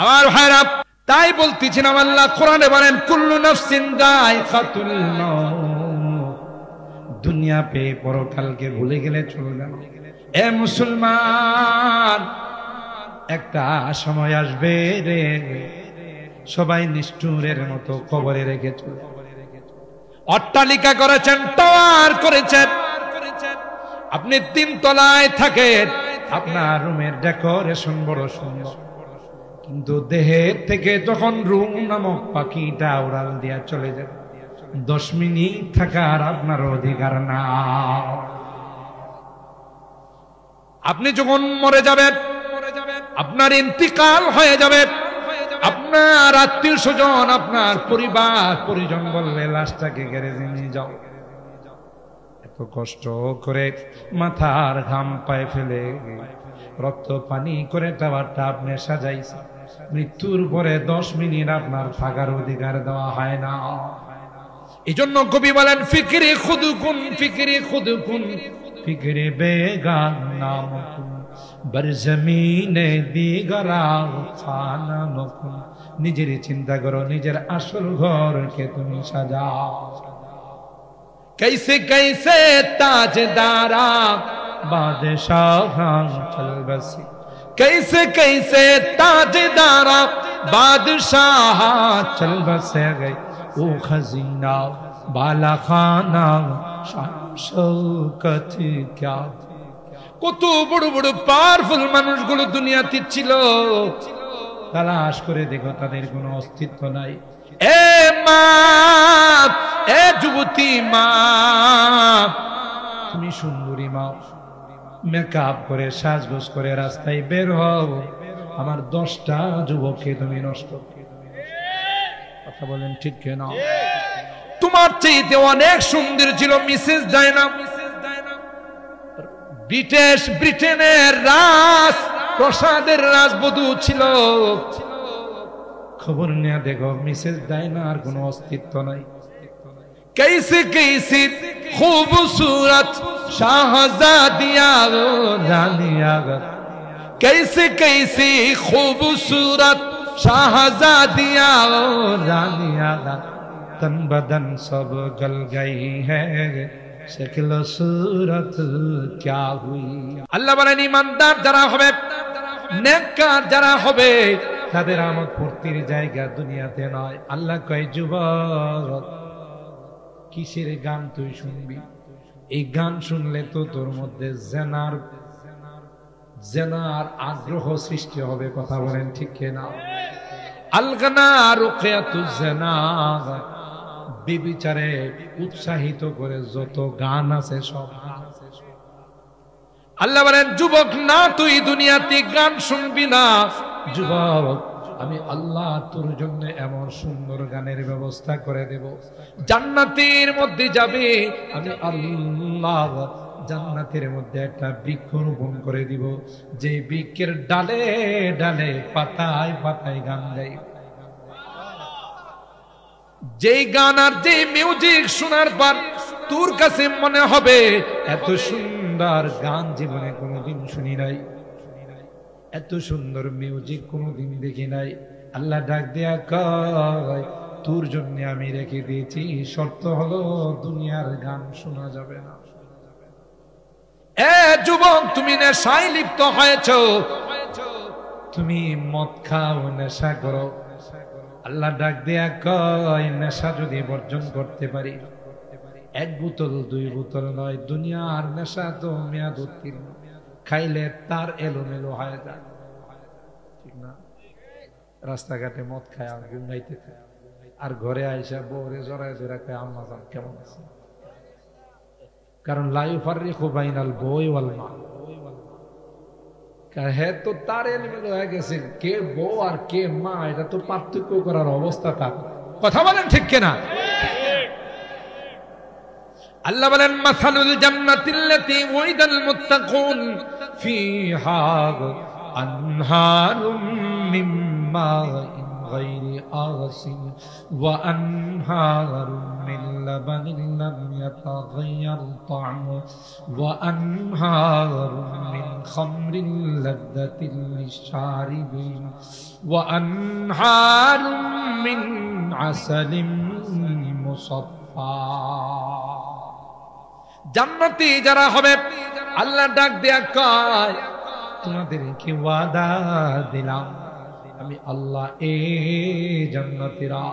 আমার ভাইরা, তাই বলতেছিলাম আল্লাহ কোরআনে বলেন কুল্লু নাফসিন যায়কাতুল মাউত। দুনিয়া পে পরকালকে ভুলে গেলে চলবে না। এ মুসলমান, একটা সময় আসবে রে, সবাই নিষ্ঠুরের মতো কবরে রেখে চলে। অট্টালিকা করেছেন, টাওয়ার করেছেন, আপনি 3 তলায় থাকেন, আপনার রুমের ডেকোরেশন বড় সুন্দর, কিন্তু দেহের থেকে যখন রুম নামক পাখিটা উড়াল দিয়া চলে যাবে, 10 মিনিট থাকার আপনার অধিকার না। আপনি যখন মরে যাবেন, আপনার ইন্তিকাল হয়ে যাবে, আপনার আত্মীয় স্বজন, আপনার পরিবার পরিজন বলবে লাশটাকে গ্যারেজে নিয়ে যাও। এত কষ্ট করে মাথার ঘাম পায়ে ফেলে রক্ত পানি করে টাওয়ারটা আপনি সাজাইছে, মৃত্যুর পরে 10 মিনিট আপনার থাকার অধিকার দেওয়া হয় না। এই জন্য কবি বলেন ফিকরি খুদুকুন, ফিকরি খুদুকুন, ফিকরি বেগান নামকুন, বরজমিনে দিগরা খানা নকুন। নিজের চিন্তা করো, নিজের আসল ঘরকে তুমি সাজাও। कैसे कैसे ताजदारा बादशाह चल बसी, कैसे कैसे ताजदारा बादशाह चल बसे गए, वो खजीना बाला खाना शौकत क्या। কত বড় বড় পাওয়ারফুল মানুষগুলো দুনিয়াতে ছিল, তালাশ করে দেখো তাদের কোনো অস্তিত্ব নাই। এ মা, এ যুবতী মা, তুমি সুন্দরী মা, মেকআপ করে সাজগোজ করে রাস্তায় বের হও, আমার 10টা যুবককে তুমি নষ্ট। কথা বলেন ঠিক কিনা? তোমার চাইতে অনেক সুন্দর ছিল মিসেস ডায়না। ব্রিটেনের রাজ প্রসাদের রাজবধূ ছিল। খবর নিয়ে দেখো মিসেস ডায়নার কোনো অস্তিত্ব নাই। कैसे कैसे खूबसूरत शाहजादिया रानिया, कैसे कैसे खूबसूरत शाहजादिया रानिया, तन बदन सब गल गई है, शक्ल सूरत क्या हुई। আল্লাহ বলেন ঈমানদার যারা হবে, নেককার যারা হবে, তাদের আমোদ ফুর্তির জায়গা দুনিয়াতে নয়। আল্লাহ কয় যুবক, কিসের গান তুই শুনবি? এই গান শুনলে তো তোর মধ্যে জেনার আগ্রহ সৃষ্টি হবে। কথা বলেন ঠিক কিনা? আলগানা রুকিয়াতুজ জিনা, বিবিচারে উৎসাহিত করে যত গান আছে সব। আল্লাহ বলেন যুবক না, তুই দুনিয়াতে গান শুনবি না। যুবক, আমি আল্লাহ তোর জন্য এমন সুন্দর গানের ব্যবস্থা করে দেব, জান্নাতের মধ্যে যাবে। আমি আল্লাহ জান্নাতের মধ্যে একটা বৃক্ষ রোপণ করে দিব, যে বৃক্ষের ডালে ডালে পাতায় পাতায় গান গাই। যেই গান আর যে মিউজিক শোনার পর তোর কাছে মনে হবে এত সুন্দর গান জীবনে কোনোদিন শুনি নাই, এত সুন্দর মিউজিক কোনোদিন দেখি নাই। আল্লাহ ডাক দেয়া কয় তোর জন্য আমি রেখে দিয়েছি, শর্ত হলো দুনিয়ার গান শোনা যাবে না। এ যুবক, তুমি নেশায় লিপ্ত হয়েছো, তুমি মদ খাও, নেশা করো। আল্লাহ ডাক দেয়া কয় নেশা যদি বর্জন করতে পারি, 1 বোতল 2 বোতল নয়, দুনিয়ার নেশা তো মেয়াদ উত্তীর্ণ, খাইলে তার এলোমেলো হয়ে যায়। ঠিক না? রাস্তাঘাটে মদ খায় আর গুঙ্গাইতে থাকে, আর ঘরে আইসা বউরে জড়ায় ধরে খায় আম্মা জান কেমন আছে। কারণ লা ইউফাররিকু বাইনাল বই ওয়াল মা, হ্যাঁ তো তার এলোমেলো হয়ে গেছে, কে বউ আর কে মা এটা তো পার্থক্য করার অবস্থা তার। কথা বলেন ঠিক কিনা? আল্লাহ বলেন মাসালুল জান্নাতিল্লাতী ওয়াইদাল মুত্তাকুন ফিহা আনহারুম মিন মাইন غير آسن وأنهار من لبن لم يتغير طعمه وأنهار من خمر لذة للشاربين وأنهار من عسل مصفى জান্নাতি যারা হবে আল্লাহ ডাক দেয়া কয় তোমাদেরকে ওয়াদা দিলাম আমি আল্লাহ এই জান্নাতীরা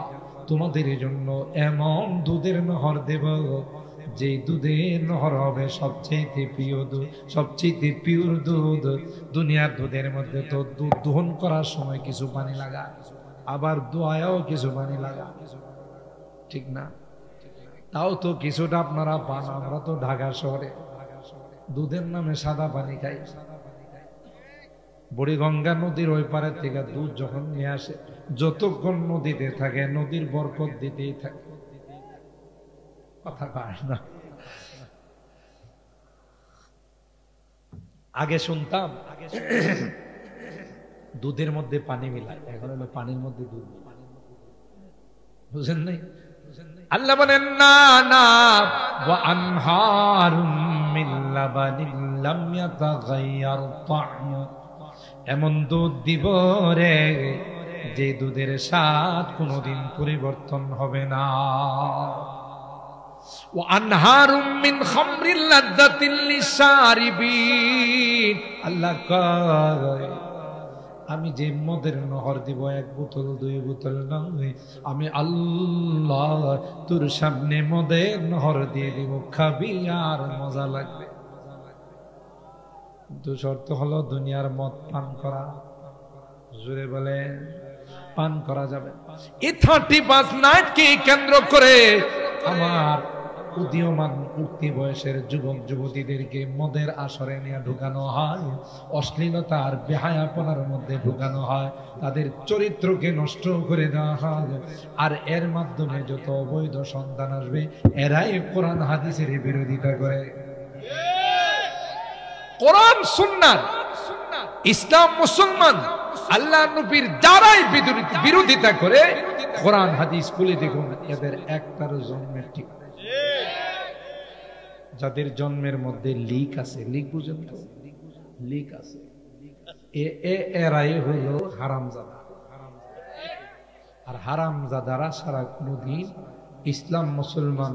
তোমাদের জন্য এমন দুধের নহর দেব যে দুধের নহর হবে সবচেয়ে প্রিয় দুধ সবচেয়ে পিওর দুধ দুনিয়ার দুধের মধ্যে তো দুধ দহন করার সময় কিছু পানি লাগা আবার দোয়ায়ও কিছু পানি লাগা ঠিক না তাও তো কিছুটা আপনারা পান আমরা তো ঢাকা শহরে দুধের নামে সাদা পানি খাই বুড়িগঙ্গা নদীর ওই পারে থেকে দুধ যখন নিয়ে আসে যতক্ষণ নদীতে থাকে নদীর বরকত দিতেই থাকে কথা কয় না আগে শুনতাম দুধের মধ্যে পানি মিলায় এখন হলো পানির মধ্যে দুধ মিলায় বুঝেন নাই আল্লাহ বলেন না না ওয়া আনহারুম মিন লাবানিন লাম ইয়াতাগায়্যার তা'মু এমন দুধ দিব রে যে দুধের স্বাদ কোনোদিন পরিবর্তন হবে না ওয়া আনহারুম মিন খামরিল লাযযাতিল লিশারিবিন আল্লাহ কয় আমি যে মদের নহর দিব এক বোতল দুই বোতল নয় আমি আল্লাহ তোর সামনে মদের নহর দিয়ে দিব খাবি আর মজা লাগবে কিন্তু শর্ত হলো দুনিয়ার মদ পান করা জোরে বলে পান করা যাবে এই 35 নাইটকে কেন্দ্র করে আমার উদীয়মান উঠতি বয়সের যুবক যুবতীদেরকে মদের আসরে নিয়ে ঢুকানো হয় অশ্লীলতা আর বেহায়াপনার মধ্যে ঢুকানো হয় তাদের চরিত্রকে নষ্ট করে দেওয়া হয় আর এর মাধ্যমে যত অবৈধ সন্তান আসবে এরাই কোরআন হাদিসের বিরোধিতা করে কোরআন সুন্নাত ইসলাম মুসলমান আল্লাহ নবীর যারাই বিরোধিতা করে কোরআন হাদিস খুলে দেখুন এদের একটার জন্মের ঠিক যাদের জন্মের মধ্যে লিক আছে লিক বুঝেন তো লিক আছে এরাই হলো হারামজাদা আর হারামজাদারা সারা কোনদিন ইসলাম মুসলমান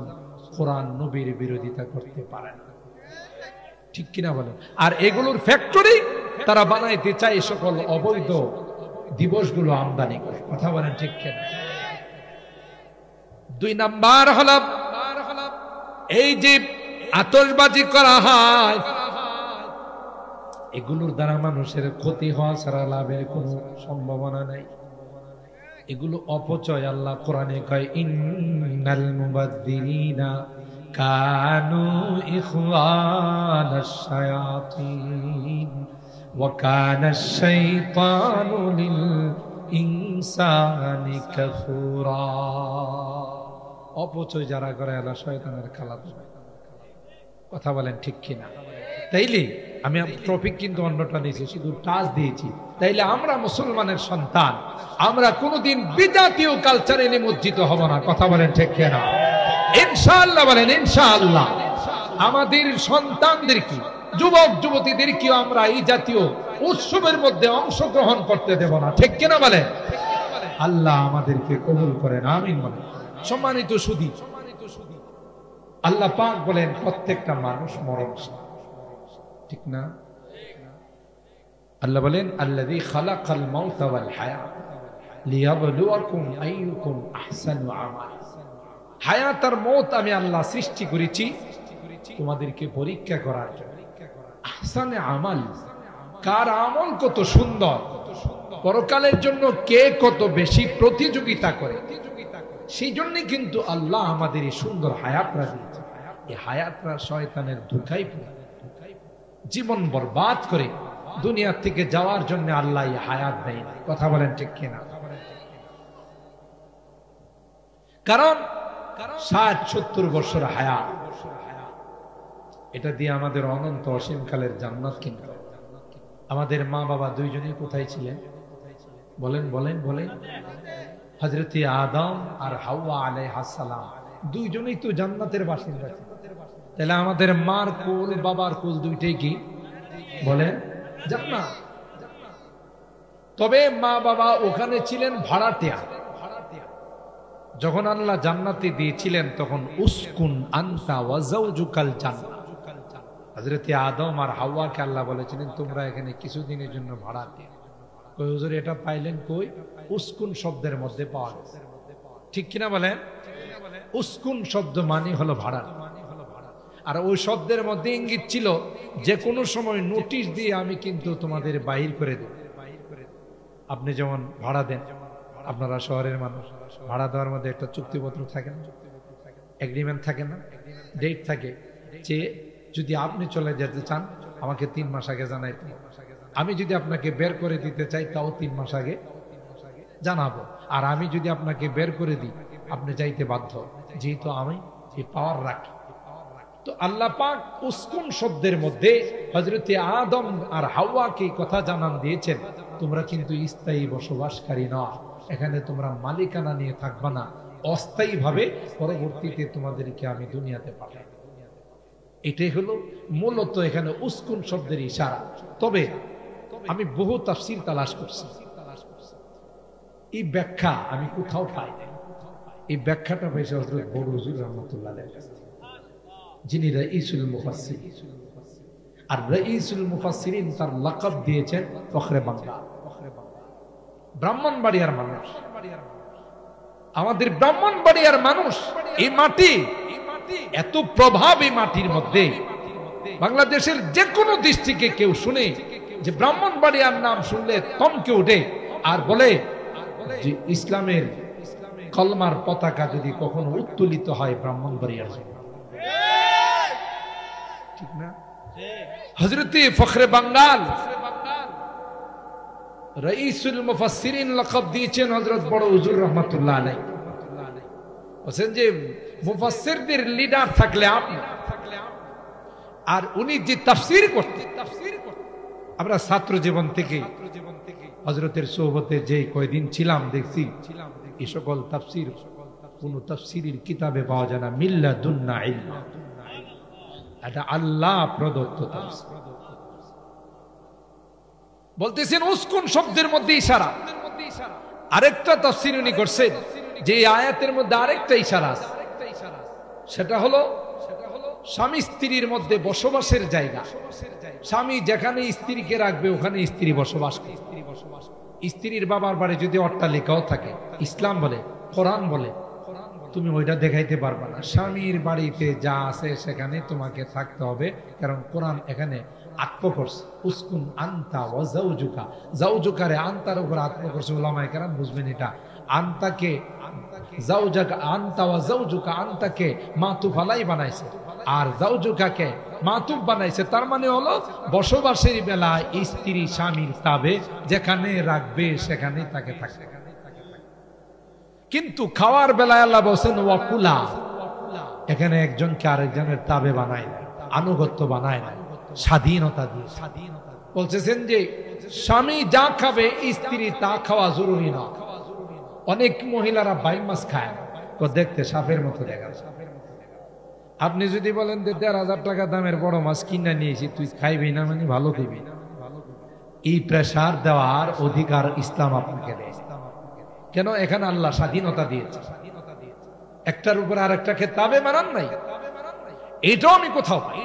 কোরআন নবীর বিরোধিতা করতে পারে না ঠিক কিনা বলেন আর এগুলোর ফ্যাক্টরি তারা বানাইতে চায় সকল অবৈধ দিবসগুলো আমদানি করে কথা বলেন ঠিক কিনা 2 নাম্বার হলো এই যে আতশবাজি করা হয় এগুলোর দ্বারা মানুষের ক্ষতি হওয়া ছাড়া লাভের কোনো সম্ভাবনা নাই এগুলো অপচয় আল্লাহ কোরআনে কয় ইন্নাল মুবাদ্দিরিনা কানু ইখওয়ানাশ শায়াতিন ওয়া কানাশ শাইতানু লিল ইনসানি কাফুরা অপচয় যারা করে আল্লাহ শয়তানের খালাতো কথা বলেন ঠিক কিনা তাইলে আমি টপিক কিন্তু অন্যটা নিয়েছি শুধু টাচ দিয়েছি তাইলে আমরা মুসলমানের সন্তান আমরা কোনোদিন বিজাতীয় কালচারে নিমজ্জিত হব না কথা বলেন ঠিক কিনা ইনশাআল্লাহ বলেন ইনশাআল্লাহ আমাদের সন্তানদেরকে যুবক যুবতীদেরকে আমরা এই জাতীয় উৎসবের মধ্যে অংশগ্রহণ করতে দেব না ঠিক কিনা বলেন আল্লাহ আমাদেরকে কবুল করেন আমিন বলেন সম্মানিত সুধী আল্লাহ পাক বলেন প্রত্যেকটা মানুষ মরণশীল ঠিক না আল্লাহ বলেন আল্লাযী খালাকাল মাউতা ওয়াল হায়াত লিয়াবলুয়াকুম আইয়ুকুম আহসানু আমালা হায়াত আর মওত আমি আল্লাহ সৃষ্টি করেছি তোমাদেরকে পরীক্ষা করার জন্য আহসানে আমাল কার আমল কত সুন্দর পরকালের জন্য কে কত বেশি প্রতিযোগিতা করে সেই জন্য কিন্তু আল্লাহ আমাদের এই সুন্দর হায়াতরা দিয়েছে এই হায়াতরা শয়তানের ধোঁকায় পড়ে জীবন বরবাদ করে দুনিয়া থেকে যাওয়ার জন্য আল্লাহ এই হায়াত দেয় না কথা বলেন ঠিক কিনা কারণ 60-70 বছর হায়াত এটা দিয়ে আমাদের অনন্ত অসীম কালের জান্নাত কিনতে আমাদের মা বাবা দুইজনেই কোথায় ছিলেন বলেন বলেন বলেন হযরতে আদম আর হাওয়া আলাইহিস সালাম দুইজনেই তো জান্নাতের বাসিন্দা ছিলেন। তাহলে আমাদের মার কোল বাবার কোল দুইটাই কি বলেন জান্নাত। তবে মা বাবা ওখানে ছিলেন ভাড়াটিয়া। যখন আল্লাহ জান্নাতে দিয়েছিলেন তখন উসকুন আনতা ওয়া যাওজুকাল জান্নাহ। হযরতে আদম আর হাওয়াকে আল্লাহ বলেছিলেন তোমরা এখানে কিছুদিনের জন্য ভাড়াটিয়া। কই হুজুর এটা পাইলেন কই? উসকুন শব্দের মধ্যে পাওয়া গেছে, ঠিক কিনা বলেন? উসকুন শব্দ মানে হলো ভাড়া, আর ওই শব্দের মধ্যে ইঙ্গিত ছিল যে কোনো সময় নোটিশ দিয়ে আমি কিন্তু তোমাদের বাহির করে দেব। আপনি যেমন ভাড়া দেন, আপনারা শহরের মানুষ, ভাড়া দেওয়ার মধ্যে একটা চুক্তিপত্র থাকে না, এগ্রিমেন্ট থাকে না, ডেট থাকে যে যদি আপনি চলে যেতে চান আমাকে 3 মাস আগে জানাইতে, আমি যদি আপনাকে বের করে দিতে চাই তাও 3 মাস আগে জানাবো, আর আমি যদি আপনাকে বের করে দিই আপনি যাইতে বাধ্য, যেহেতু আমি এই পাওয়ার রাখি। তো আল্লাহ পাক উসকুন শব্দের মধ্যে হযরতে আদম আর হাওয়াকে কথা জানান দিয়েছেন তোমরা কিন্তু স্থায়ী বসবাসকারী না, এখানে তোমরা মালিকানা নিয়ে থাকবা না, অস্থায়ী ভাবে পরবর্তীতে তোমাদেরকে আমি দুনিয়াতে পাঠাই। এটাই হলো মূলত এখানে উসকুন শব্দের ইশারা। তবে আমি বহু তাফসীর তালাশ করছি, এই ব্যাখ্যা আমি কোথাও পাই না। এই ব্যাখ্যাটা পাইছে হযরত বড় হুজুর রাহমাতুল্লাহ আলাইহি কাছে, যিনি রাইসুল মুফাসসিরিন। আর রাইসুল মুফাসসিরিন তার লাকাব দিয়েছেন ফখরে বাংলা, ব্রাহ্মণবাড়িয়ার মানুষ। আমাদের ব্রাহ্মণবাড়িয়ার মানুষ, এই মাটি এত প্রভাব এই মাটির মধ্যে, বাংলাদেশের যে কোনো ডিস্ট্রিক্টে কেউ শুনে যে ব্রাহ্মণবাড়িয়ার নাম শুনলে থমকে ওঠে আর বলে যে ইসলামের কলমার পতাকা যদি কখনো উত্তোলিত হয় ব্রাহ্মণবাড়িয়ার জন্য, ঠিক না? হযরতে ফখরে বাঙ্গাল রাইসুল মুফাসসিরিন লাকাব দিয়েছেন হযরত বড় হুজুর রাহমাতুল্লাহ আলাইহি। বলেন যে মুফাসসিরদের লিডার থাকলে আপনি, আর উনি যে তাফসীর করতেন, আমরা ছাত্র জীবন থেকে হযরতের সোহবতে যে কয়দিন ছিলাম দেখছি এই সকল তাফসীর কোন তাফসীরের কিতাবে পাওয়া যায় না, মিল্লাদুন্না ইলমা, এটা আল্লাহ প্রদত্ত তাফসীর। বলতেছেন উসকুন শব্দের মধ্যে ইশারা। আরেকটা তাফসীর উনি করছেন যে এই আয়াতের মধ্যে আরেকটা ইশারা আছে, সেটা হলো স্বামী স্ত্রীর মধ্যে বসবাসের জায়গা। স্বামী যেখানে স্ত্রীকে রাখবে ওখানে স্ত্রী বসবাস করবে। স্ত্রীর বাবার বাড়ি যদি অট্টালিকাও থাকে, ইসলাম বলে, কোরআন বলে তুমি ওইটা দেখাইতে পারবে না। স্বামীর বাড়িতে যা আছে সেখানে তোমাকে থাকতে হবে, কারণ কোরআন এখানে আত্ম করছে উসকুন আনতা ওয়া যাওজুকা। যাওজুকারে আনতার উপর আত্ম করছে, উলামায়ে কেরাম বুঝবেন এটা। আনতাকে যাওজাকা, আনতা ওয়া যাওজুকা, আনতাকে মাতুফ আলাই বানাইছে আর যাওজুকাকে মাতুফ বানাইছে। তার মানে হলো বসবাসের বেলায় স্ত্রী স্বামীর তাবে যেখানে রাখবে সেখানে তাকে থাকবে। কিন্তু খাওয়ার বেলায় আল্লাহ বলেন ওয়াকুলা, এখানে একজনকে আরেকজনের তাবে বানায় না, আনুগত্য বানায় না, স্বাধীনতা দিয়ে। বলতেছেন যে স্বামী যা খাবে স্ত্রী তা খাওয়া জরুরি না। অনেক মহিলারা বাইম মাছ খায়, তো দেখতে সাপের মতো দেখা যায়। আপনি যদি বলেন যে ১,৫০০ টাকা দামের বড় মাছ কিনে নিয়েছি, তুই খাইবি না মানে ভালো দিবি, এই প্রেসার দেওয়ার অধিকার ইসলাম আপনাকে দেয়। কেন? এখানে আল্লাহ স্বাধীনতা দিয়েছে, একটার উপর আরেকটাকে তাবে মানান নাই। এটাও আমি কোথাও পাই,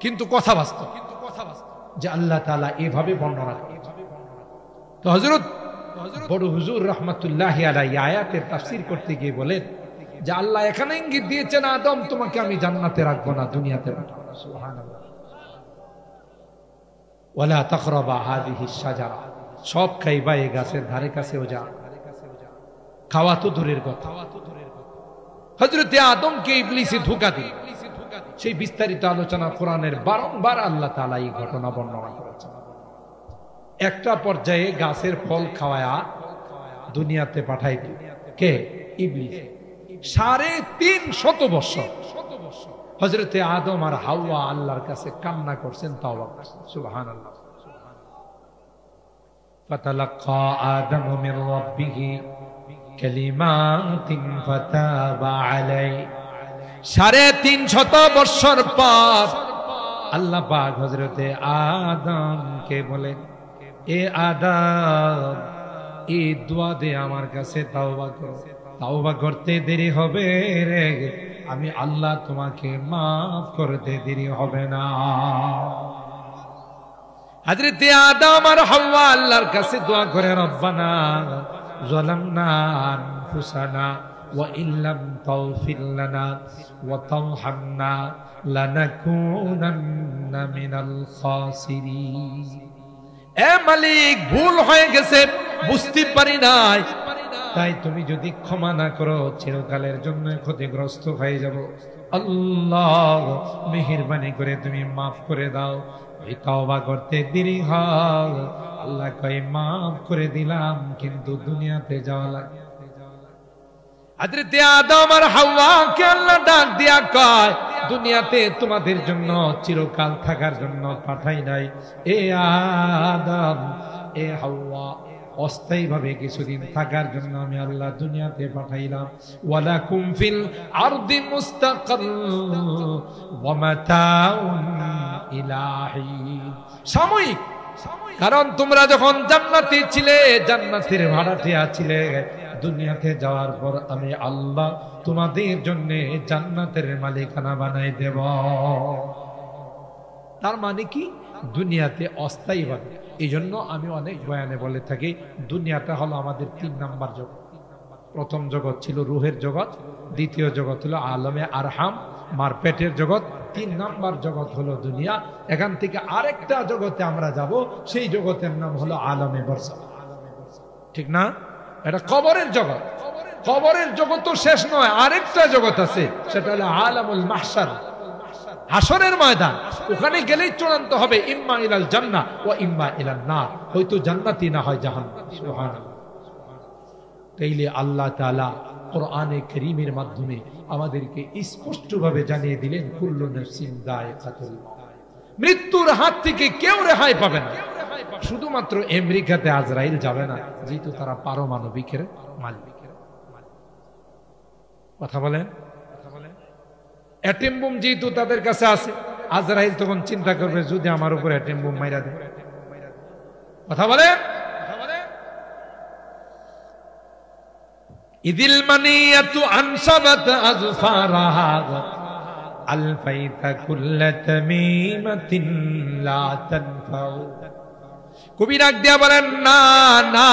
কিন্তু কথা বাস্তব যে আল্লাহ তাআলা এভাবে বর্ণনা করেন। তো হযরত বড় হুজুর রাহমাতুল্লাহি আলাইহি আয়াতের তাফসীর করতে গিয়ে বলেন যে আল্লাহ এখানে ইঙ্গিত দিয়েছেন আদম তোমাকে আমি জান্নাতে রাখবো না, দুনিয়াতে পাঠাবো। সুবহানাল্লাহ। ওয়ালা তাকরাবা হাযিহিশ শাজারা, সব খাইবা এই গাছের ধারে কাছেও যা, খাওয়া তো দূরের কথা। হযরতে আদমকে ইবলিসে ধোঁকা দিল, সেই বিস্তারিত আলোচনা কোরআনের বারংবার আল্লাহ তাআলা এই ঘটনা বর্ণনা করেছেন। একটা পর্যায়ে গাছের ফল খাওয়ায়া দুনিয়াতে পাঠাইত কে? ইবলিস। ৩৫০ বছর হযরতে আদম আর হাওয়া আল্লাহর কাছে কান্না করছেন, তাওবা করছেন। সুবহানাল্লাহ। ফাতালাক্কা আদম মির রাব্বিহি কালিমাতিন ফাতাবা আলাই। 350 বছর পর আল্লাহ পাক হযরতে আদমকে বলেন, এ আদম, এই দোয়া দে আমার কাছে তাওবা করো। তাওবা করতে দেরি হবে রে, আমি আল্লাহ তোমাকে মাফ করতে দেরি হবে না। হযরতে আদম আর হাওয়া আল্লাহর কাছে দোয়া করে, রব্বানা যালামনা আনফুসানা ওয়া ইল্লাম তাগফির লানা ওয়া তারহামনা লানাকুনান্না মিনাল খাসিরিন। এ মালিক, ভুল হয়ে গেছে, বুঝতে পারি নাই, তাই তুমি যদি ক্ষমা না করো চিরকালের জন্য ক্ষতিগ্রস্ত হয়ে যাব। আল্লাহ মেহেরবানি করে তুমি মাফ করে দাও। এই তওবা করতে দেরি হয়, আল্লাহ কয় মাফ করে দিলাম, কিন্তু দুনিয়াতে যাওয়া লাগে। হযরতে আদম আর হাওয়াকে আল্লাহ ডাক দিয়া কয়, দুনিয়াতে তোমাদের জন্য চিরকাল থাকার জন্য পাঠাই নাই। এ আদম, এ হাওয়া, অস্থায়ীভাবে কিছুদিন থাকার জন্য আমি আল্লাহ দুনিয়াতে পাঠাইলাম। ওয়ালাকুম ফিল আরদি মুস্তাকার ওয়া মাতাউন ইলা হিন, সাময়িক। কারণ তোমরা যখন জান্নাতে ছিলে, জান্নাতের ভাড়াটিয়া ছিলে, দুনিয়াতে যাওয়ার পর আমি আল্লাহ তোমাদের জন্য জান্নাতের মালিকানা বানাই দেব। তার মানে কি? দুনিয়াতে অস্থায়ীভাবে। এই জন্য আমি অনেক বয়ানে বলে থাকি, দুনিয়াটা হলো আমাদের 3 নাম্বার জগৎ। প্রথম জগৎ ছিল রুহের জগৎ, দ্বিতীয় জগৎ হলো আলমে আরহাম, মার পেটের জগৎ, 3 নাম্বার জগৎ হলো দুনিয়া। এখান থেকে আরেকটা জগতে আমরা যাব, সেই জগতের নাম হলো আলমে বরজাখ। ঠিক না? এটা কবরের জগৎ। কবরের জগৎ তো শেষ নয়, আরেকটা জগৎ আছে, সেটা হলো আলামুল মাহশার, হাসরের ময়দান। ওখানে গেলেই চূড়ান্ত হবে ইম্মা ইলাল জান্নাহ ওয়া ইম্মা ইলান নার, হয়তো জান্নাতি না হয় জাহান্নাম। সুবহানাল্লাহ। তাইলে আল্লাহ তাআলা কোরআনে কারীমের মাধ্যমে আমাদেরকে স্পষ্টভাবে জানিয়ে দিলেন, কুল্লু নাফসিন যায়কাতুল মাউত, মৃত্যুর হাত থেকে কেউ রেহাই পাবে না। শুধুমাত্র আমেরিকাতে আজরাইল যাবে না, যেহেতু তারা পারমাণবিকের মালিক। কথা বলেন? অ্যাটম বোম যেহেতু তাদের কাছে আছে, আজরাইল তখন চিন্তা করবে, যদি আমার উপর অ্যাটম বোম মাইরা দেয়। কথা বলেন? ইদিল মানিয়াতু আনসাবাত আযফারাহা আলফাইতা কুল্লা তামিমাতিন লা তানফাউ। কবি ডাক দিয়া বলেন, না না,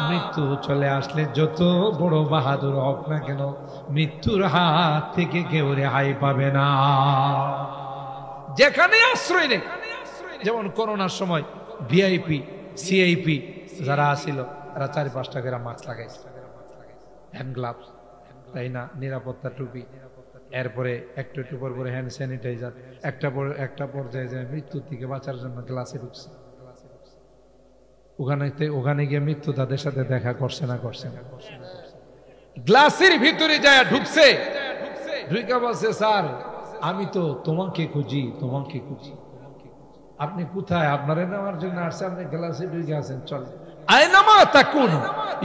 মৃত্যু চলে আসলে যত বড় বাহাদুর হোক না কেন, মৃত্যুর হাত থেকে কেউ রেহাই পাবে না। যেখানে আশ্রয় নেই, যেমন করোনার সময় ভিআইপি সিআইপি যারা আসিল, তারা 4-5টা করে মাস্ক লাগাইছে, হ্যান্ড গ্লাভস, তাই না, নিরাপত্তা টুপি, এরপরে একটু একটু পর পরে হ্যান্ড স্যানিটাইজার। একটা পর্যায়ে যে মৃত্যুর থেকে বাঁচার জন্য গ্লাসে ঢুকছে। ওখানে গিয়ে মৃত্যু তাদের সাথে দেখা করছে না? গ্লাসের ভিতরে যায় ঢুকছে, ঢুকে বলছে, স্যার আমি তো তোমাকে খুঁজি। আপনি কোথায়? আপনারে নেওয়ার জন্য আসছে, আপনি গ্লাসে ঢুকে আছেন। চলে আইনামা তাকুনু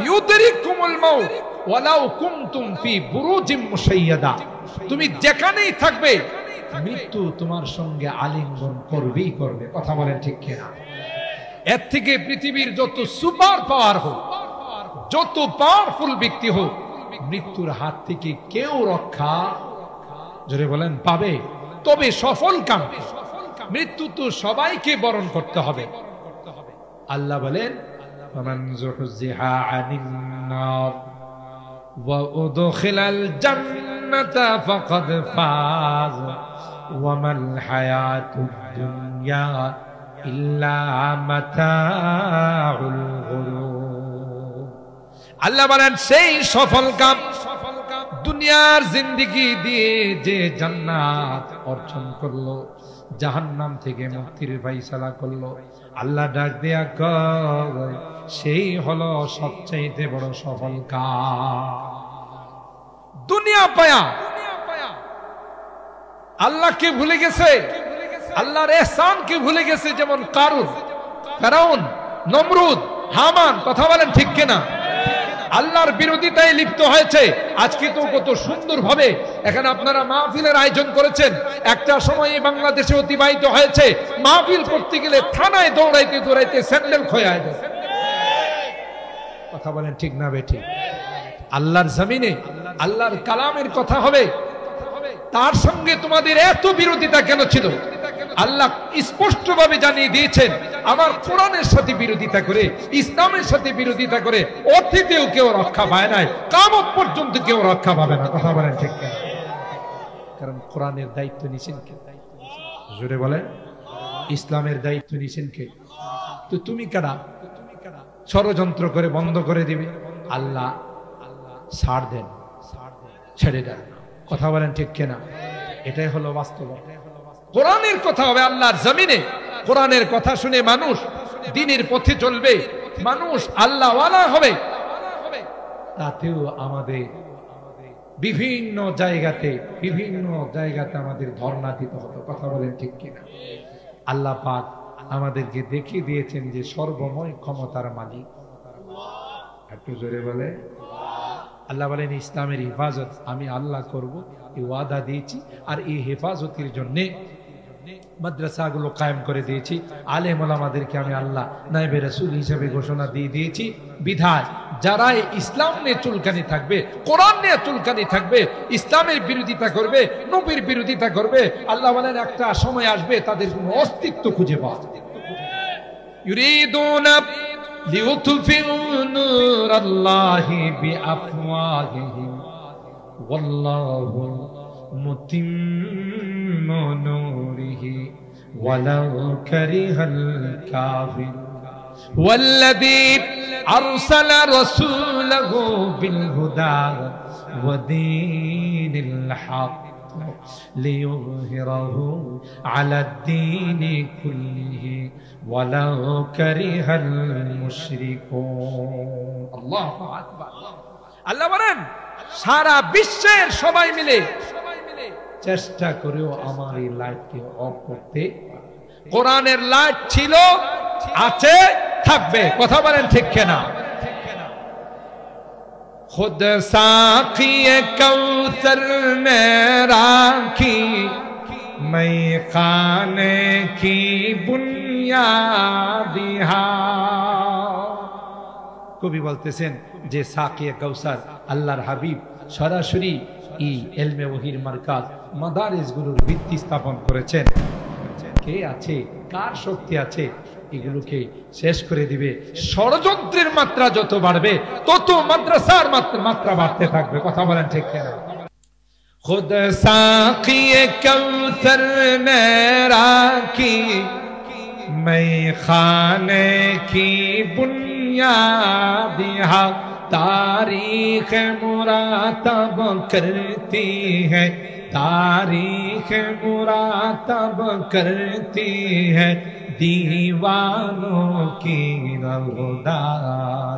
ইউদরিকুমুল মাউত ওয়ালাউ কুনতুম ফি বুরুজিম মুশাইয়াদা, তুমি যেখানেই থাকবে মৃত্যু তোমার সঙ্গে আলিঙ্গন করবেই করবে। কথা বলেন ঠিক কিনা? এর থেকে পৃথিবীর যত সুপার পাওয়ার হোক, যত পাওয়ারফুল ব্যক্তি হোক, মৃত্যুর হাত থেকে কেউ রক্ষা, জোরে বলেন, পাবে। তবে সফল কাম, মৃত্যু তো সবাইকে বরণ করতে হবে। আল্লাহ বলেন, ফামান যুহজিহা আনিন নার ওয়া উদখিলাল জান্নাতা ফাকাদ ফাজ ওয়া মাল হায়াতুদ দুনিয়া ইল্লা মাতাউল গুরুর। আল্লাহ বলেন, সেই সফল কাম, দুনিয়ার জিন্দেগি দিয়ে যে জান্নাত অর্জন করলো, জাহান্নাম থেকে মুক্তির ফয়সালা করলো, আল্লাহ ডাক দেয়া কয়, সেই হলো সবচাইতে বড় সফল কাম। দুনিয়া পায়া আল্লাহকে ভুলে গেছে, আল্লাহর ইহসানকে ভুলে গেছে। যেমন কারুন, ফেরাউন, নমরুদ, হামান। কথা বলেন ঠিক কিনা? আল্লাহর বিরোধিতায় লিপ্ত হয়েছে। আজকে তো কত সুন্দরভাবে এখানে আপনারা মাহফিলের আয়োজন করেছেন। একটা সময় বাংলাদেশে অতিবাহিত হয়েছে, মাহফিল করতে গেলে থানায় দৌড়াইতে দৌড়াইতে স্যান্ডেল খোয়া যায়। কথা বলেন ঠিক না বেঠিক? আল্লাহর জমিনে আল্লাহর কালামের কথা হবে, তার সঙ্গে তোমাদের এত বিরোধিতা কেন ছিল? আল্লাহ স্পষ্টভাবে জানিয়ে দিয়েছেন, আমার কোরআনের সাথে বিরোধিতা করে, ইসলামের সাথে বিরোধিতা করে অতীতেও কেউ রক্ষা পায় নাই, কিয়ামত পর্যন্ত কেউ রক্ষা পাবে না। কথা বলেন ঠিক না? কারণ কোরআনের দায়িত্ব নিছেন কে? জোরে বলেন, ইসলামের দায়িত্ব নিছেন কে? তো তুমি কারা ষড়যন্ত্র করে বন্ধ করে দিবে? আল্লাহ ছাড় দেন, ছেড়ে দেন। কথা বলেন ঠিক কিনা? এটাই হলো বাস্তব। কোরআনের কথা হবে আল্লাহর জমিনে, কোরআনের কথা শুনে মানুষ দ্বীনের পথে চলবে, মানুষ আল্লাহওয়ালা হবে। তাতেও আমাদের বিভিন্ন জায়গাতে আমাদের ধর্ণা দিতে হবে। কথা বলেন ঠিক কিনা? আল্লাহ পাক আমাদেরকে দেখিয়ে দিয়েছেন যে সর্বময় ক্ষমতার মালিক। একটু জোরে বলে। আল্লাহ বলেন ইসলামের হেফাজত আমি আল্লাহ করব, এই ওয়াদা দিয়েছি। আর এই হেফাজতের জন্য মাদ্রাসাগুলো কায়েম করে দিয়েছি, আলেম ওলামাদেরকে আমি আল্লাহ নায়েবে রাসূল হিসেবে ঘোষণা দিয়ে দিয়েছি। বিধায় যারা ইসলাম নিয়ে চুলকানি থাকবে, কোরআন নিয়ে চুলকানি থাকবে, ইসলামের বিরোধিতা করবে, নবীর বিরোধিতা করবে, আল্লাহ বলেন একটা সময় আসবে তাদের কোনো অস্তিত্ব খুঁজে পাওয়া যাবে। ইউরিদুনা লিউতফিউ নূরাল্লাহি বিআফওয়াহিহিম ওয়াল্লাহু মুতিম্মু নূরিহি ওয়ালাউ কারিহাল কাফিরুন ওয়াল্লাযী আরসালা রাসূলাহু বিল হুদা ওয়া দীনিল হক লিইয়ুযহিরাহু আলাদ দীনি কুল্লিহি ওয়ালাউ কারিহাল মুশরিকুন। আল্লাহু আকবার। আল্লাহ বলেন সারা বিশ্বের সবাই মিলে চেষ্টা করেও আমার এই লাইটকে অফ করতে। কোরআনের লাইট ছিল, আছে, থাকবে। কথা বলেন ঠিক কিনা? खुद साक़ी कौसर में राखी मैं खाने की बुनियादी কবি বলতেছেন যে সাকিয়ে কাউসার আল্লাহর হাবিব সরাসরি এই ইলমে ওহীর মারকাজ মাদারিসগুলোর ভিত্তি স্থাপন করেছেন। কে আছে, কার শক্তি আছে, এগুলোকে শেষ করে দিবে। ষড়যন্ত্রের মাত্রা যত বাড়বে তত মাদ্রাসার মাত্রা বাড়তে থাকবে। কথা বলেন ঠিক কিনা? খুদ সাকিয়ে কাউসার মে রাখি मैं खाने की बुनियादी हक तारीख मुरातब करती है, तारीख मुरातब करती है दीवानों की रौदारियां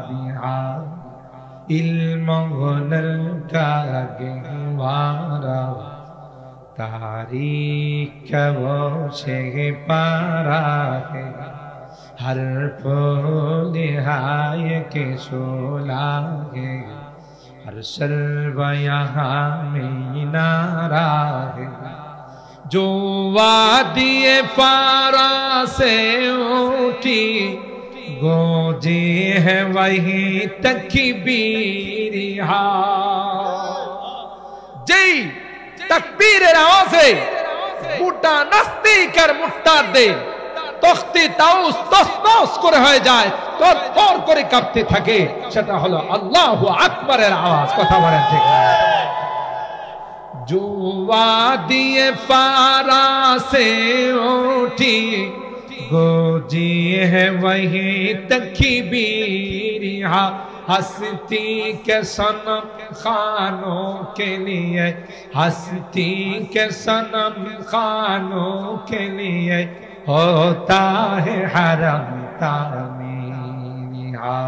इल्म हुनर का गहवारा तारीख वो से पारा है हर फूल हाय के शोला है हर सर्व यहाँ मीनारा है जो वादिए पारा से उठी गोजी है वही तकबीरिहा जय तकबीरेर आवाजे গোটা নাস্তিক আর মুরতাদদের তখতে তাউস তসনস করে হয়ে যায়, তরতর করে কাঁপতে থাকে। সেটা হলো আল্লাহু আকবারের আওয়াজ। কথা বলেন ঠিক না? जो वादिए फारा से उठी गोजी है वही तकबीरिहा हस्ती के सनम खानों के लिए हस्ती के सनम खानों के लिए होता है हरम तामीरिहा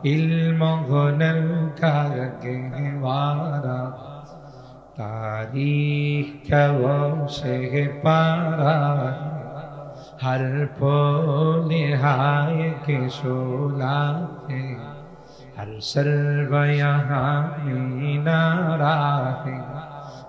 इल्म हुनर का गहवारा तारीख का वो से पारा हर फूल हाय के शोला है हर सर्व यहाँ मीनारा है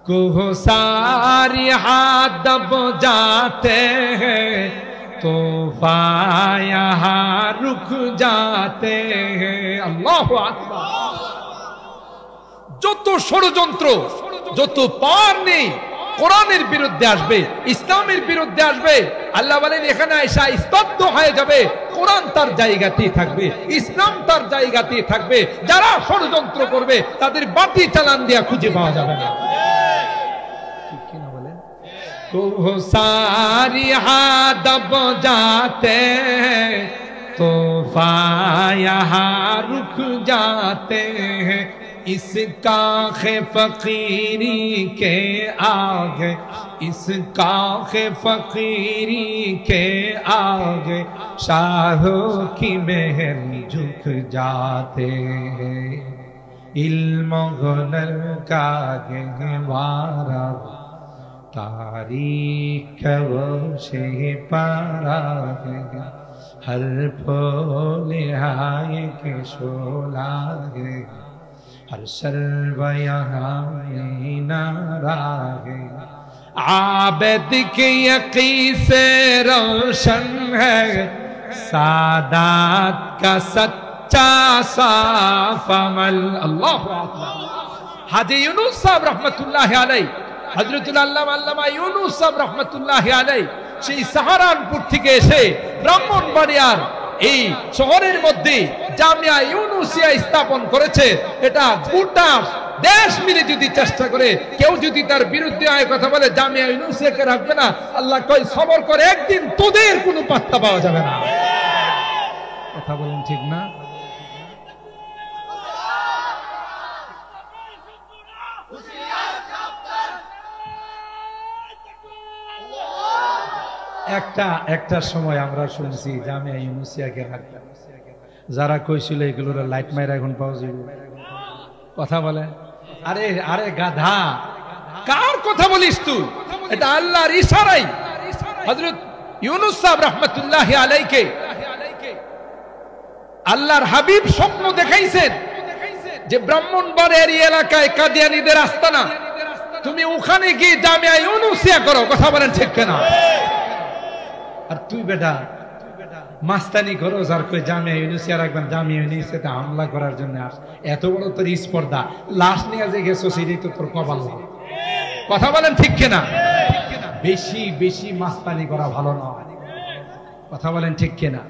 कोहसार यहाँ दब जाते हैं तूफान यहाँ रुक जाते हैं अल्लाहु আকবার যত ষড়যন্ত্র যত পার নেই কোরআনের বিরুদ্ধে আসবে ইসলামের বিরুদ্ধে আসবে আল্লাহ বলেন এখানে আয়েশা স্তব্ধ হয়ে যাবে কোরআন তার জায়গাতেই থাকবে ইসলাম তার জায়গাতেই থাকবে যারা ষড়যন্ত্র করবে তাদের বাতি চালান দেয়া খুঁজে পাওয়া যাবে না ঠিক কি না বলেন कोहसार यहाँ दब जाते तूफान यहाँ रुक जाते हैं इस काखे फकीरी के आगे इस काखे फकीरी के आगे शाहों की महल झुक जाते हैं इल्म हुनर का गहवारा तारीख वो से पारा है हर फूल हाय के शोला है हर सर्व यहाँ नारा है आबिद के यकी से रोशन है सादात का सच्चा साफ अमल अल्लाहु अकबर हाजी यूनुस साहब रहमतुल्लाह अलैह हजरतुल আল্লামা আল্লামা ইউনুস সাহেব রাহমাতুল্লাহ আলাইহি সেই সাহারানপুর থেকে এসে ব্রাহ্মণবাড়িয়ার এই শহরের মধ্যে জামিয়া ইউনুসিয়া স্থাপন করেছে এটা গোটা দেশ মিলে যদি চেষ্টা করে কেউ যদি তার বিরুদ্ধে আয় কথা বলে জামিয়া ইউনুসিয়াকে রাখবে না আল্লাহ কয় সবর করে একদিন তোদের কোনো পাত্তা পাওয়া যাবে না কথা বলেন ঠিক না একটা সময় আমরা শুনছি জামিয়া ইউনুসিয়াকে রাখবেন যারা কইছিল এগুলোর লাইট মাইরা এখন পাওয়া যাবে কথা বলে আরে আরে গাধা কার কথা বলিস তুই এটা আল্লাহর ইশারাই হযরত ইউনুস সাহেব রাহমাতুল্লাহি আলাইহি আল্লাহর হাবিব স্বপ্ন দেখাইছেন যে ব্রাহ্মণবাড়িয়ার এলাকায় কাদিয়ানীদের আস্তানা তুমি ওখানে গিয়ে জামিয়া ইউনুসিয়া করো কথা বলেন ঠিক কিনা আর তুই বেটা মাস্তানি করো যার কই জামিয়া ইউনুসিয়া রাখবেন জামিয়া ইউনুসিয়াতে হামলা করার জন্য এত বড় তোর স্পর্ধা লাশ নিয়ে যে গেছো সেটাই তো তোর কপাল কথা বলেন ঠিক কিনা বেশি বেশি মাস্তানি করা ভালো নয় কথা বলেন ঠিক কিনা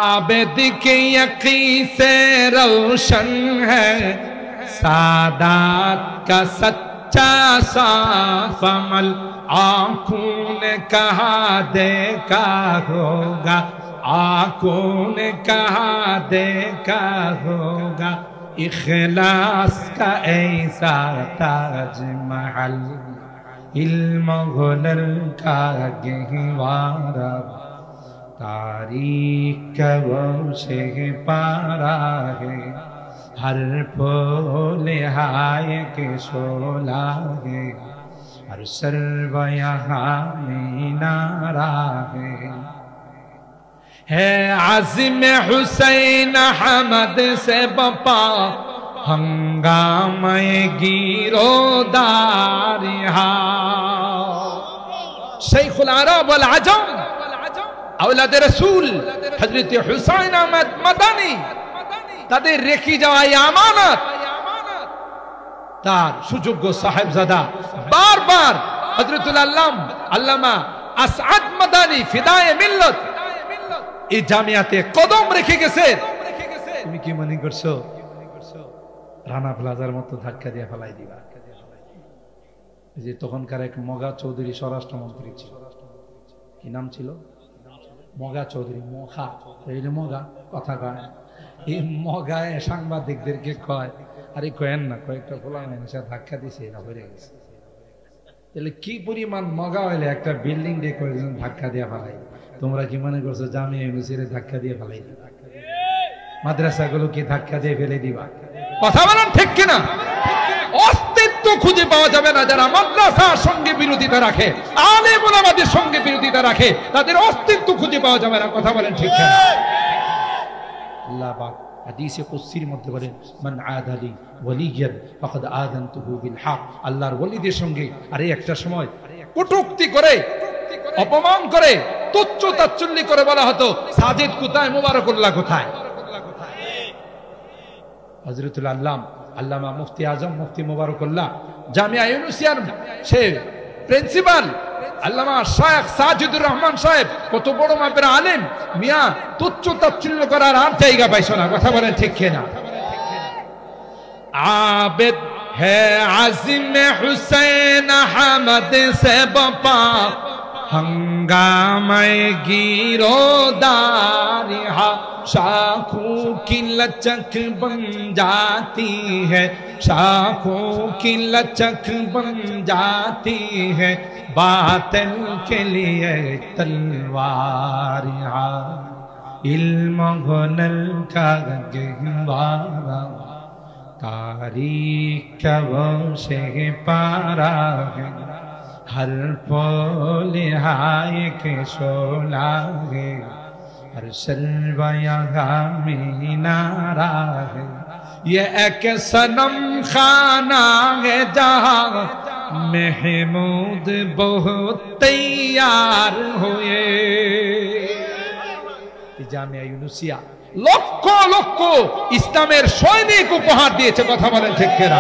आबिद के यकी से रोशन है सादात का सच्चा साफ अमल आँखों ने कहा देखा होगा आँखों ने कहा देखा होगा इखलास का ऐसा ताजमहल इल्म हुनर का गहवारा तारीख वो से पारा है हर फूल हाय के शोला है हर सर्व यहाँ मीनारा है आज़िम हुसैन अहमद से बपा हंगामे गिरोदारिहा शेखुल अरब वल अजम औलाद रसूल हजरत हुसैन अहमद मदानी তাদের রেখে যাওয়া এই আমানত তার সুযোগ্য সাহেবজাদা বারবার হযরতুল আল্লামা আসআদ মাদানী ফিদায়ে মিল্লাত এই জামিয়াতে কদম রেখে গেছেন তুমি কি মনে করছো রানা প্লাজার মতো ধাক্কা দিয়ে ফেলাই দিবা এই যে তখনকার এক মগা চৌধুরী স্বরাষ্ট্রমন্ত্রী ছিল কি নাম ছিল মগা চৌধুরী মখা এই যে মগা কথা কয় এই মগায় সাংবাদিকদেরকে কয় আরে কয়েন না কয়েকটা খোলা মানুষ ধাক্কা দিছে এরা হয়ে গেছে তাহলে কি পরিমাণ মগা হইলে একটা বিল্ডিং দিয়ে কয়েকজন ধাক্কা দিয়ে ফেলাই তোমরা কি মনে করছো জামিয়া ইউনুসিয়ারে ধাক্কা দিয়ে ফেলাই দিবা মাদ্রাসাগুলো কি ধাক্কা দিয়ে ফেলে দিবা কথা বলেন ঠিক কিনা অস্তিত্ব খুঁজে পাওয়া যাবে না যারা মাদ্রাসার সঙ্গে বিরোধিতা রাখে আলেম ওলামাদের সঙ্গে বিরোধিতা রাখে তাদের অস্তিত্ব খুঁজে পাওয়া যাবে না কথা বলেন ঠিক কিনা আল্লাহ পাক হাদিসে কুদসির মধ্যে বলেন, মান আদালি ওয়ালিয়ান ফাকাদ আযানতুহু বিল হক। আল্লাহর ওলিদের সঙ্গে আরে একটা সময় কটূক্তি করে, অপমান করে, তুচ্ছ তাচ্ছিল্য করে বলা হতো সাজিদ কোথায়, মুবারকুল্লাহ কোথায়। হযরতুল আল্লামা মুফতি আজম মুফতি মুবারকুল্লাহ জামিয়া ইউনুসিয়ার সে প্রিন্সিপাল আল্লামা শায়েখ সাজিদুর রহমান সাহেব, কত বড় মাপের আলেম, মিয়া তুচ্ছ তাচ্ছিল্য করার আর জায়গা পাইছো না। কথা বলেন ঠিক কিনা? আবেদ है आज़िम हुसैन अहमद से बपा हंगामे गिरोदारिहा शाखों की लचक बन जाती है, शाखों की लचक बन जाती है, बातिल के लिए तलवारिहा इल्म गुनल का गहवारा तारीख वो से पारा है, हर पोल हाय के शोला है, हर शल्वया में नारा है। ये एक सनम खाना है जहाँ महमूद बहुत तैयार हुए। জামিয়া ইউনুসিয়া লক্ষ লক্ষ ইসলামের সৈনিক উপহার দিয়েছে। কথা বলেন ঠিক কিনা?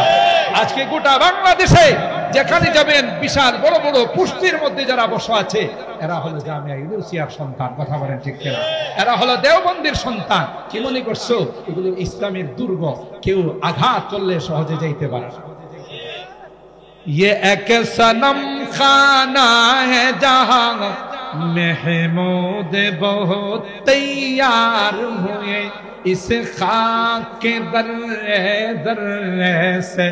আজকে গোটা বাংলাদেশে যেখানে যাবেন বিশাল বড় বড় পুষ্টির মধ্যে যারা বসে আছে এরা হলো জামিয়া ইউনুসিয়ার সন্তান। কথা বলেন ঠিক কিনা? এরা হলো দেওবন্দির সন্তান। কি মনে করছো এগুলো ইসলামের দুর্গ? কেউ আঘাত করলে সহজে যাইতে পারে। ये एक सनम खाना है जहां महमूद बहुत तैयार हुए, इस खाक के दर्रे दर्रे से,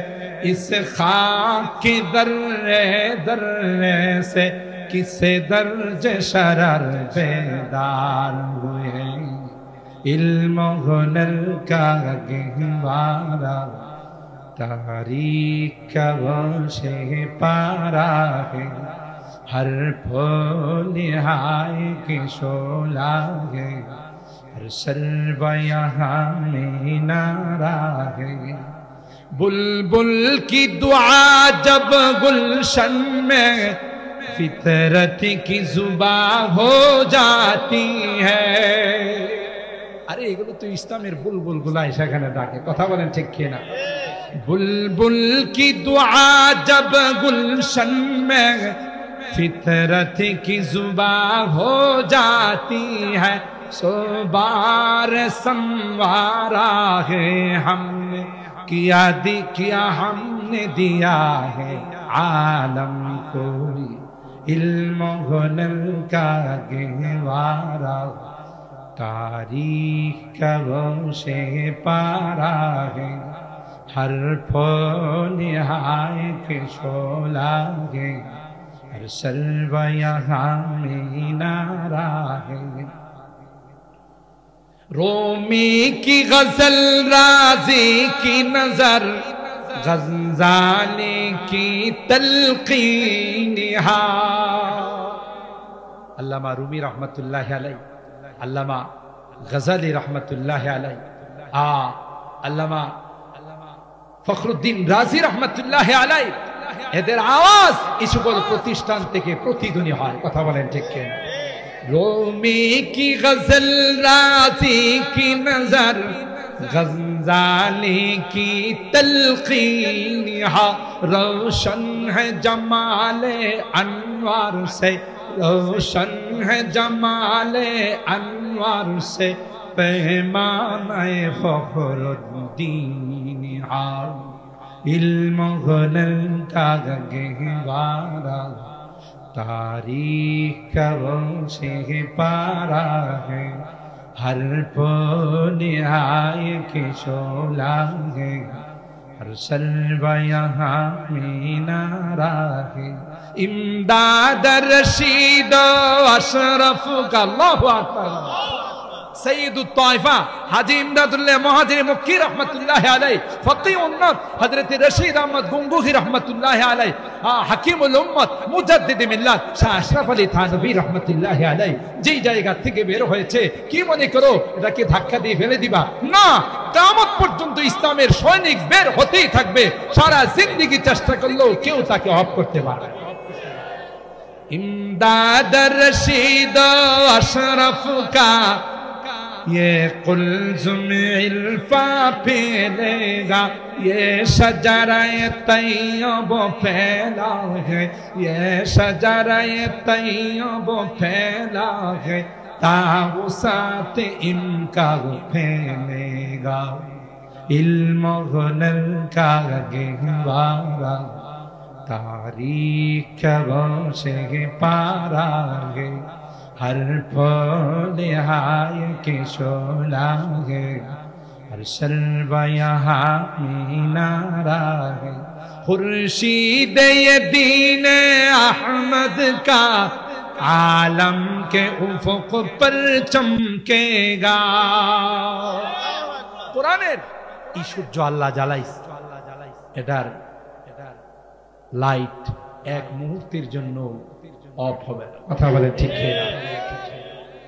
इस खाक के दर्रे दर्रे से किसे दर्ज शरर बेदार हुए, इल्म हुनर का गहवारा तारीख का वो से पारा है, हर फूल हाय के शोला है, हर शल्व यहाँ में नारा है। बुलबुल की दुआ जब गुलशन में फितरत की जुबां हो जाती है। अरे এগুলো তো ইসলামের বুলবুল গুলাই সেখানে ডাকে। কথা বলেন ঠিক কিনা? बुलबुल की दुआ जब गुलशन में फितरत की जुबां हो जाती है, सो बार संवारा है हमने किया किया हमने दिया है आलम को इल्म हुनर का गहवारा, तारीख का वो से पारा है, हर फूल हाय के शोला है, हर शल्व यहाँ में नारा है। रोमी की गजल राजी की नजर, गज़ाली की तलकीन हा। अल्लामा रूमी रहमतुल्लाह अलैह, अल्लामा गज़ाली रहमतुल्लाह अलैह, अल्लामा ফখরুদ্দিন রাজি রহমতুল্লাহ আলাইহি, এদের আওয়াজ এই সকল প্রতিষ্ঠান থেকে প্রতিধ্বনি হয়। কথা বলেন ঠিক কিনা? রুমি কি গজল রাজি কি নজর, গজালি কি তলকিন হা, रोशन है जमाले अनवार से, रोशन है जमाले अनवार से, पैमाने फखरुद्दीन आल, इल्म हुनर का गहवारा, तारीख का वो से पारा है, हर फूल हाय के शोला है, हर शल्व यहाँ में नारा है। इमदाद रशीद अशरफ का अल्लाहु अकबर, सईदुत ताइफा हाजी इमदादुल्लाह मुहाजिर मक्की रहमतुल्लाह अलैह, फकीह उम्मत हजरत रशीद अहमद गंगोही रहमतुल्लाह अलैह, হাকিমুল উম্মত মুজাদ্দিদ মিল্লাত শাহ আশরাফ আলী থানভী রাহমাতুল্লাহি আলাইহি যেই জায়গা থেকে বের হয়েছে কি মনে করো এটাকে ধাক্কা দিয়ে ফেলে দিবা? না, কিয়ামত পর্যন্ত ইসলামের সৈনিক বের হতেই থাকবে, সারা জিন্দেগি চেষ্টা করলেও কেউ তাকে অফ করতে পারবে না। इमदाद रशीद अशरफ का ये कुल्ज़ुम इल्फा फैलेगा, ये शजराए तैयब फैला है, ये शजराए तैयब फैला है, ताउसात इनका फैलेगा, इल्म गुनल का गहवारा, तारीख से पारा गे, हर फूल हाय के शोला गे, हर शर्ब यहाँ मीनारा गे, खुर्शीद ये दीन अहमद का आलम के उफुक पर चमकेगा। कुरानेर ई सूर्য আল্লাহ জ্বালাইছে, এটার লাইট এক মুহূর্তের জন্য অফ হবে না। কথা বলেন ঠিক কিনা?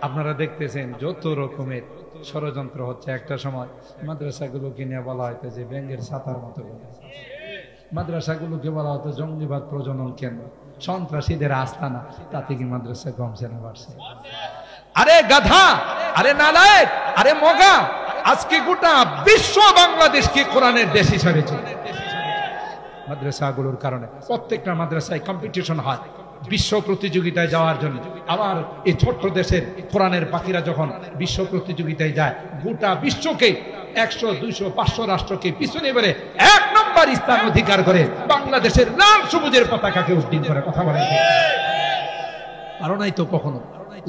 আপনারা দেখতেছেন যত রকমের ষড়যন্ত্র হচ্ছে। একটা সময় মাদ্রাসাগুলোকে নিয়ে বলা হয়তো যে ব্যাঙের ছাতার মতো, মাদ্রাসাগুলোকে বলা হতো জঙ্গিবাদ প্রজনন কেন্দ্র, সন্ত্রাসীদের আস্তানা। তাতে কি মাদ্রাসা কমছে না বাড়ছে? আরে গাধা, আরে নালায়েক, আরে মগা, আজকে গোটা বিশ্ব বাংলাদেশকে কোরআনের দেশ হিসাবে চলে মাদ্রাসাগুলোর কারণে। প্রত্যেকটা মাদ্রাসায় কম্পিটিশন হয় বিশ্ব প্রতিযোগিতায় যাওয়ার জন্য। আবার এই ছোট্ট দেশের কোরআনের পাখিরা যখন বিশ্ব প্রতিযোগিতায় যায়, গোটা বিশ্বকে 100, 200, 500 রাষ্ট্রকে পিছনে বেড়ে 1 নম্বর স্থান অধিকার করে বাংলাদেশের লাল সবুজের পতাকাকে উড্ডীন করে। কথা বলেন আরো নাই তো কখনো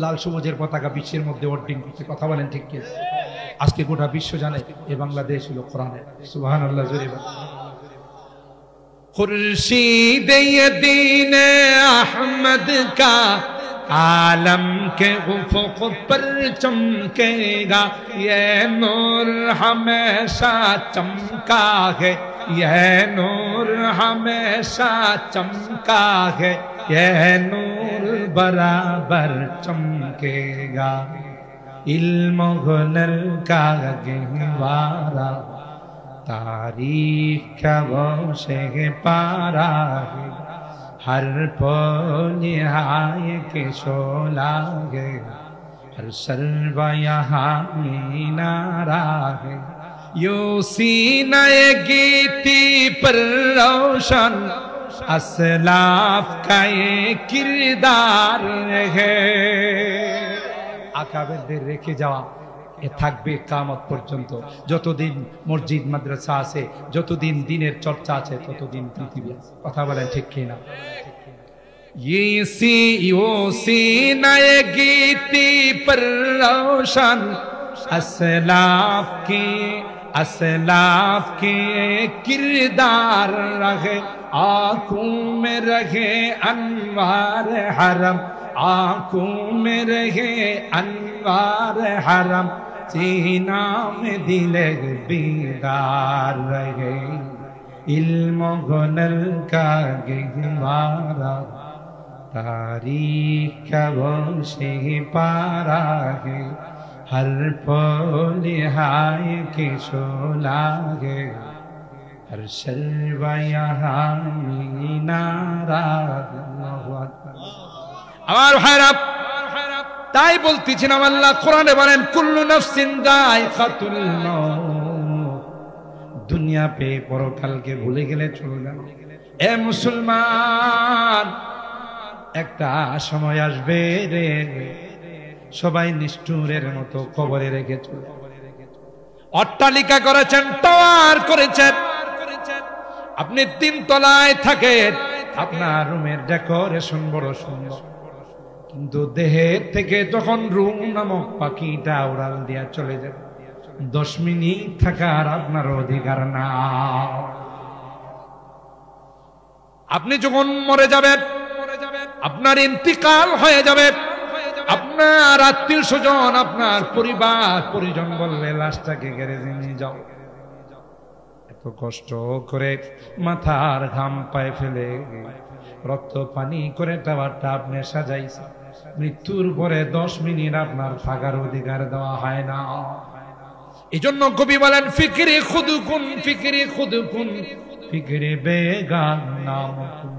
লাল সবুজের পতাকা বিশ্বের মধ্যে উড্ডীন করছে। কথা বলেন ঠিক কি? আজকে গোটা বিশ্ব জানে এই বাংলাদেশ হলো কোরআনের। সুবহানাল্লাহ জোরে বলেন। खुर्शीद ये दीन अहमद का आलम के उफुक पर चमकेगा, ये नूर हमेशा चमका है, ये नूर हमेशा चमका है, ये नूर बराबर चमकेगा, इल्म गुनल का गहवारा, तारीख का वो से पारा है, हर पल हाय के शोला है, हर सर्व यहाँ मीनारा है, यो सीनाए गीती पर रोशन असलाफ का ये किरदार है। আকাবেরদের রেখে যাওয়া এ থাকবে কিয়ামত পর্যন্ত। যতদিন মসজিদ মাদ্রাসা আছে, যতদিন দ্বীনের চর্চা আছে, ততদিন পৃথিবী আছে। কথা বলেন ঠিক কি না? सीनाए गीती पर रोशन असलाफ के किरदार रहे, आंखों में रहे अनवार हरम, आंखों में रहे अनवार हरम, सीना में दिल बीदार रहे, इल्म गुनल का गहवारा, तारीख का वो से पारा है, हर पल हाय के शोला है, हर शर्व यहाँ मीनारा। আমার ভাইরা, তাই বলতেছিলাম আল্লাহ কোরআনে বলেন কুল্লু নাফসিন যায়কাতুল মউত। দুনিয়া পে পরকালকে ভুলে গেলে চলবে না। এ মুসলমান, একটা সময় আসবে রে, সবাই নিষ্ঠুরের মতো কবরে রেখে চলে। অট্টালিকা করেছেন, টাওয়ার করেছেন, আপনি 3 তলায় থাকেন, আপনার রুমের ডেকোরেশন বড় সুন্দর, কিন্তু দেহের থেকে যখন রুম নামক পাখিটা উড়াল দিয়া চলে যাবে, 10 মিনিট থাকার আপনার অধিকার না। আপনি যখন মরে যাবেন, আপনার ইন্তিকাল হয়ে যাবে, আপনার আত্মীয় স্বজন, আপনার পরিবার পরিজন বলবে লাশটাকে গ্যারেজে নিয়ে যাও। এত কষ্ট করে মাথার ঘাম পায়ে ফেলে রক্ত পানি করে টাওয়ারটা আপনি সাজাইছে, মৃত্যুর পরে 10 মিনিট আপনার থাকার অধিকার দেওয়া হয় না। এজন্য কবি বলেন ফিকরি খুদকুন ফিকরি খুদকুন ফিকরি বেগানা মকুন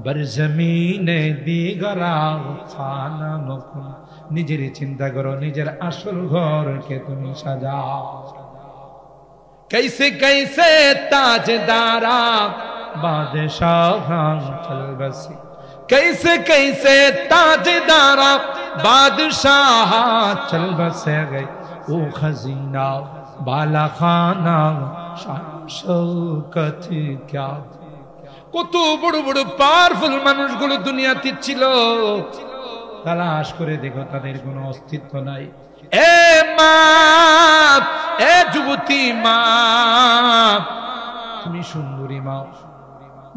বরজমিনে দিগরা খানা মকুন। নিজের চিন্তা করো, নিজের আসল ঘরকে তুমি সাজাও। कैसे कैसे ताजदारा बादशाह चल बसी, कैसे कैसे ताजदारा बादशाह चल बसे गए ओ खजीना बाला खाना शौकत क्या। কত বড় বড় পাওয়ারফুল মানুষগুলো দুনিয়াতে ছিল, তালাশ করে দেখো তাদের কোনো অস্তিত্ব নাই। এ মা, এ যুবতী মা, তুমি সুন্দরী মা,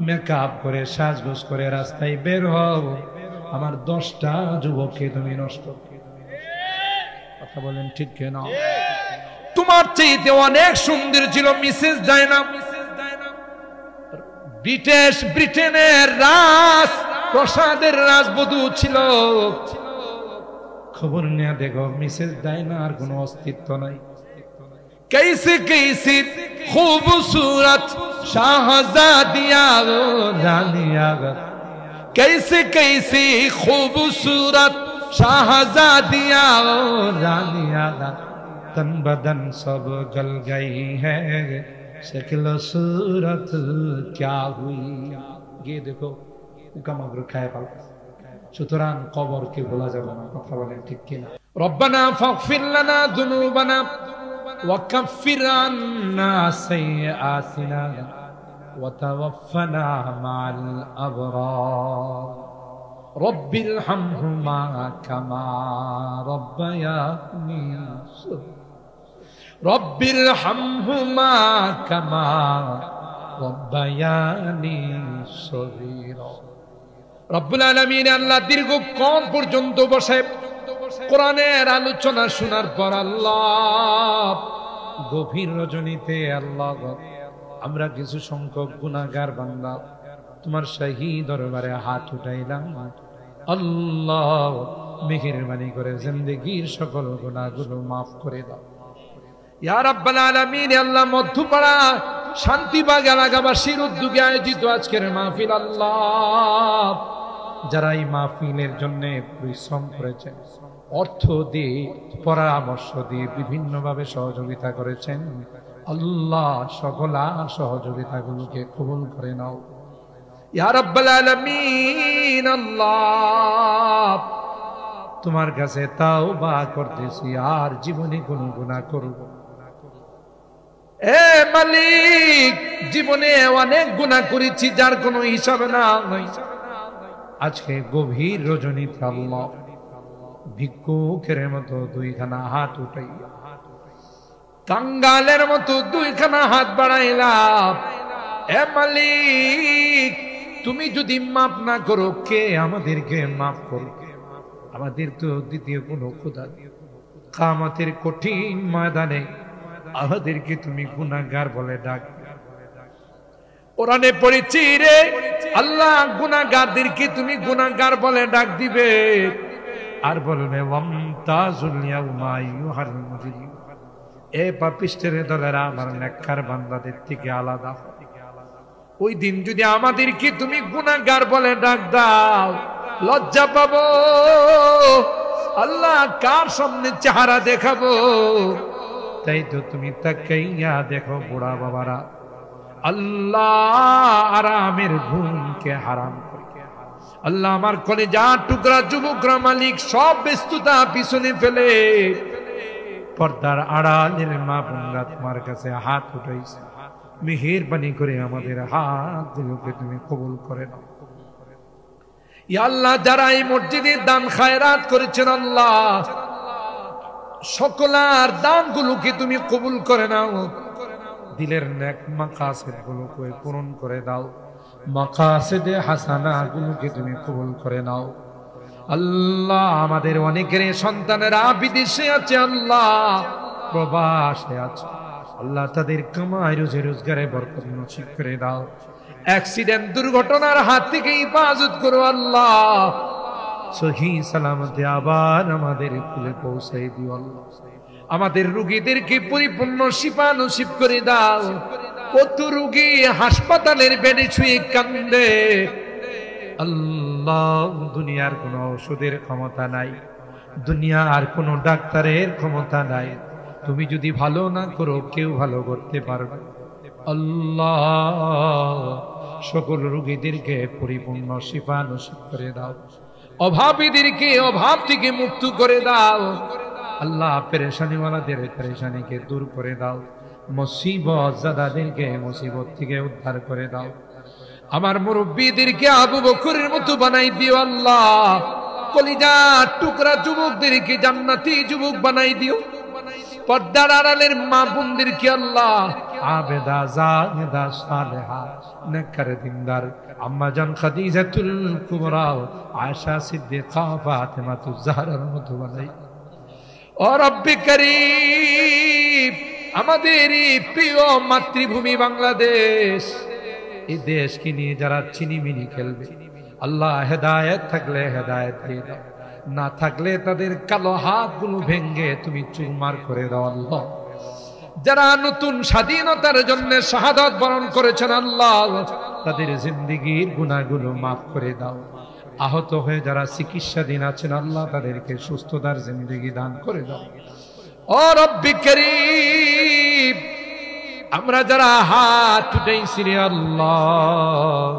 মেকআপ করে সাজগোজ করে রাস্তায় বের হও, আমার 10টা যুবককে তুমি নষ্ট। কথা বলেন ঠিক কেনা? তোমার চাইতে অনেক সুন্দর ছিল মিসেস ডায়না। ব্রিটেনের রাজ প্রসাদের রাজবধূ ছিল। খবর নিয়ে দেখো মিসেস ডায়নার কোনো অস্তিত্ব নাই। कैसे कैसे खूबसूरत शाहजादिया रानिया, कैसे कैसे खूबसूरत शाहजादिया रानिया, तन बदन सब गल गई है शक्ल सूरत क्या हुई। ये देखो उकामग्र खाए पालता। সুতরাং কবরকে ভোলা যাবে না। কথা বলেন ঠিক কিনা? রব্বানা ফাগফির লানা যুনুবানা ওয়া কাফফির আন্না সাইয়্যাতিনা ওয়া তাওয়াফফানা মা'আল আবরার রব্বির হামহুমা কামা রাব্বায়ানি রব্বির হামহুমা কামা রাব্বায়ানি সগীরা। রব্বুল আলামিন আল্লাহ দীর্ঘক্ষণ পর্যন্ত বসে কোরআনের আলোচনা শোনার পর আল্লাহ গভীর রজনীতে আল্লাহ আমরা কিছু সংখ্যক গুনাহগার বান্দা তোমার শাহী দরবারে হাত উঠাইলাম। আল্লাহ মেহেরবানি করে জিন্দেগীর সকল গুনাহগুলো মাফ করে দাও ইয়া রাব্বাল আলামিন। আল্লাহ মধ্যপাড়া শান্তিবাগ এলাকাবাসীর উদ্যোগে আয়োজিত আজকের মাহফিল, আল্লাহ যারা এই মাহফিলের জন্য পরিশ্রম করেছেন, অর্থ দিয়ে পরামর্শ দিয়ে বিভিন্নভাবে সহযোগিতা করেছেন, আল্লাহ সকল সহযোগিতাগুলোকে কবুল করে নাও ইয়া রাব্বাল আলামিন। আল্লাহ তোমার কাছে তাওবা করতেছি, আর জীবনে কোনো গুনাহ করব না। এ মালিক, জীবনে অনেক গুনাহ করেছি যার কোনো হিসাব নাই। আজকে গভীর রজনীতে আল্লাহ ভিক্ষুকের মতো 2খানা হাত উঠাইয়া, কাঙ্গালের মতো 2খানা হাত বাড়াইলাম। এ মালিক, তুমি যদি মাফ না করো কে আমাদেরকে মাফ করো? আমাদের তো দ্বিতীয় কোনো খোদা নেই। কিয়ামতের কঠিন ময়দানে আমাদেরকে তুমি গুনাহগার বলে ডাক। কোরআনে পড়েছি রে আল্লাহ, গুনাহগারদেরকে তুমি গুনাহগার বলে ডাক দিবে আর বলবে ওয়ামতাজুল ইয়াউমা আইয়ুহাল মুজরিম। এ পাপিষ্টের দলেরা আমার নেককার বান্দাদের থেকে আলাদা। ওই দিন যদি আমাদেরকে তুমি গুনাহগার বলে ডাক দাও, লজ্জা পাবো আল্লাহ, কার সামনে চেহারা দেখাবো? তাই তো তুমি তাকাইয়া দেখো বুড়া বাবারা আল্লাহ আরামের ঘুমকে হারাম করে। আল্লাহ আমার কলেজা টুকরা যুবকরা মালিক সব ব্যস্ততা পিছনে ফেলে পর্দার আড়ালের মা বোনরা তোমার কাছে হাত উঠাইছে। মেহেরবানি করে আমাদের হাতগুলোকে তুমি কবুল করে নাও ইয়া আল্লাহ। যারা এই মসজিদে দান খায়রাত করেছেন আল্লাহ, সকলার দানগুলোকে তুমি কবুল করে নাও। দিলের নেক মাকাসিদ গুলোকে পূরণ করে দাও, মাকাসিদে হাসানা গুলোকে তুমি কবুল করে নাও আল্লাহ। আমাদের অনেকের সন্তানেরা বিদেশে আছে আল্লাহ, প্রবাসে আছে আল্লাহ, তাদের কামাই রুজি রোজগারে বরকত নসিব করে দাও। অ্যাক্সিডেন্ট দুর্ঘটনার হাত থেকে হিফাজত করো আল্লাহ। সহি সালামতে আবার আমাদের কুলে পৌঁছাই দিও আল্লাহ। আমাদের রোগীদেরকে পরিপূর্ণ শিফা নসিব করে দাও। কত রোগী হাসপাতালের বেডে শুয়ে কান্দে, আল্লাহ দুনিয়ার কোনো ওষুধের ক্ষমতা নাই, দুনিয়ার কোনো ডাক্তারের ক্ষমতা নাই। তুমি যদি ভালো না করো কেউ ভালো করতে পারবে। আল্লাহ সকল রোগীদেরকে পরিপূর্ণ শিফা নসিব করে দাও। অভাবীদেরকে অভাব থেকে মুক্ত করে দাও। আল্লাহ পেরেশানিওয়ালাদের পেরেশানিকে দূর করে দাও। মুসিবত জাদাদেরকে মুসিবত থেকে উদ্ধার করে দাও। আমার মুরব্বীদেরকে আবু বকরের মতো বানাই দিও আল্লাহ। কলিজা টুকরা যুবকদেরকে জান্নাতি যুবক বানাই দিও। পর্দার আড়ালের মা বোনদেরকে আল্লাহ আবেদা জাহেদা সালেহা নেককার দিনদার আম্মা জান খাদিজাতুল কুবরা আয়েশা সিদ্দিকা ফাতেমাতুজ জাহরার মতো বানাই। ও রব্বে করিম, আমাদের এই প্রিয় মাতৃভূমি বাংলাদেশ, এই দেশকে নিয়ে যারা চিনিমিনি খেলবে আল্লাহ হেদায়েত থাকলে হেদায়েত দিয়ে দাও, না থাকলে তাদের কালো হাতগুলো ভেঙ্গে তুমি চুরমার করে দাও আল্লাহ। যারা নতুন স্বাধীনতার জন্য শাহাদাত বরণ করেছেন আল্লাহ, তাদের জিন্দেগীর গুনাহগুলো মাফ করে দাও। আহত হয়ে যারা চিকিৎসাধীন আছেন আল্লাহ, তাদেরকে সুস্থতার জিন্দেগি দান করে দাও। ও রব্বি করিম, আমরা যারা হাত উঠাইছি রে আল্লাহ,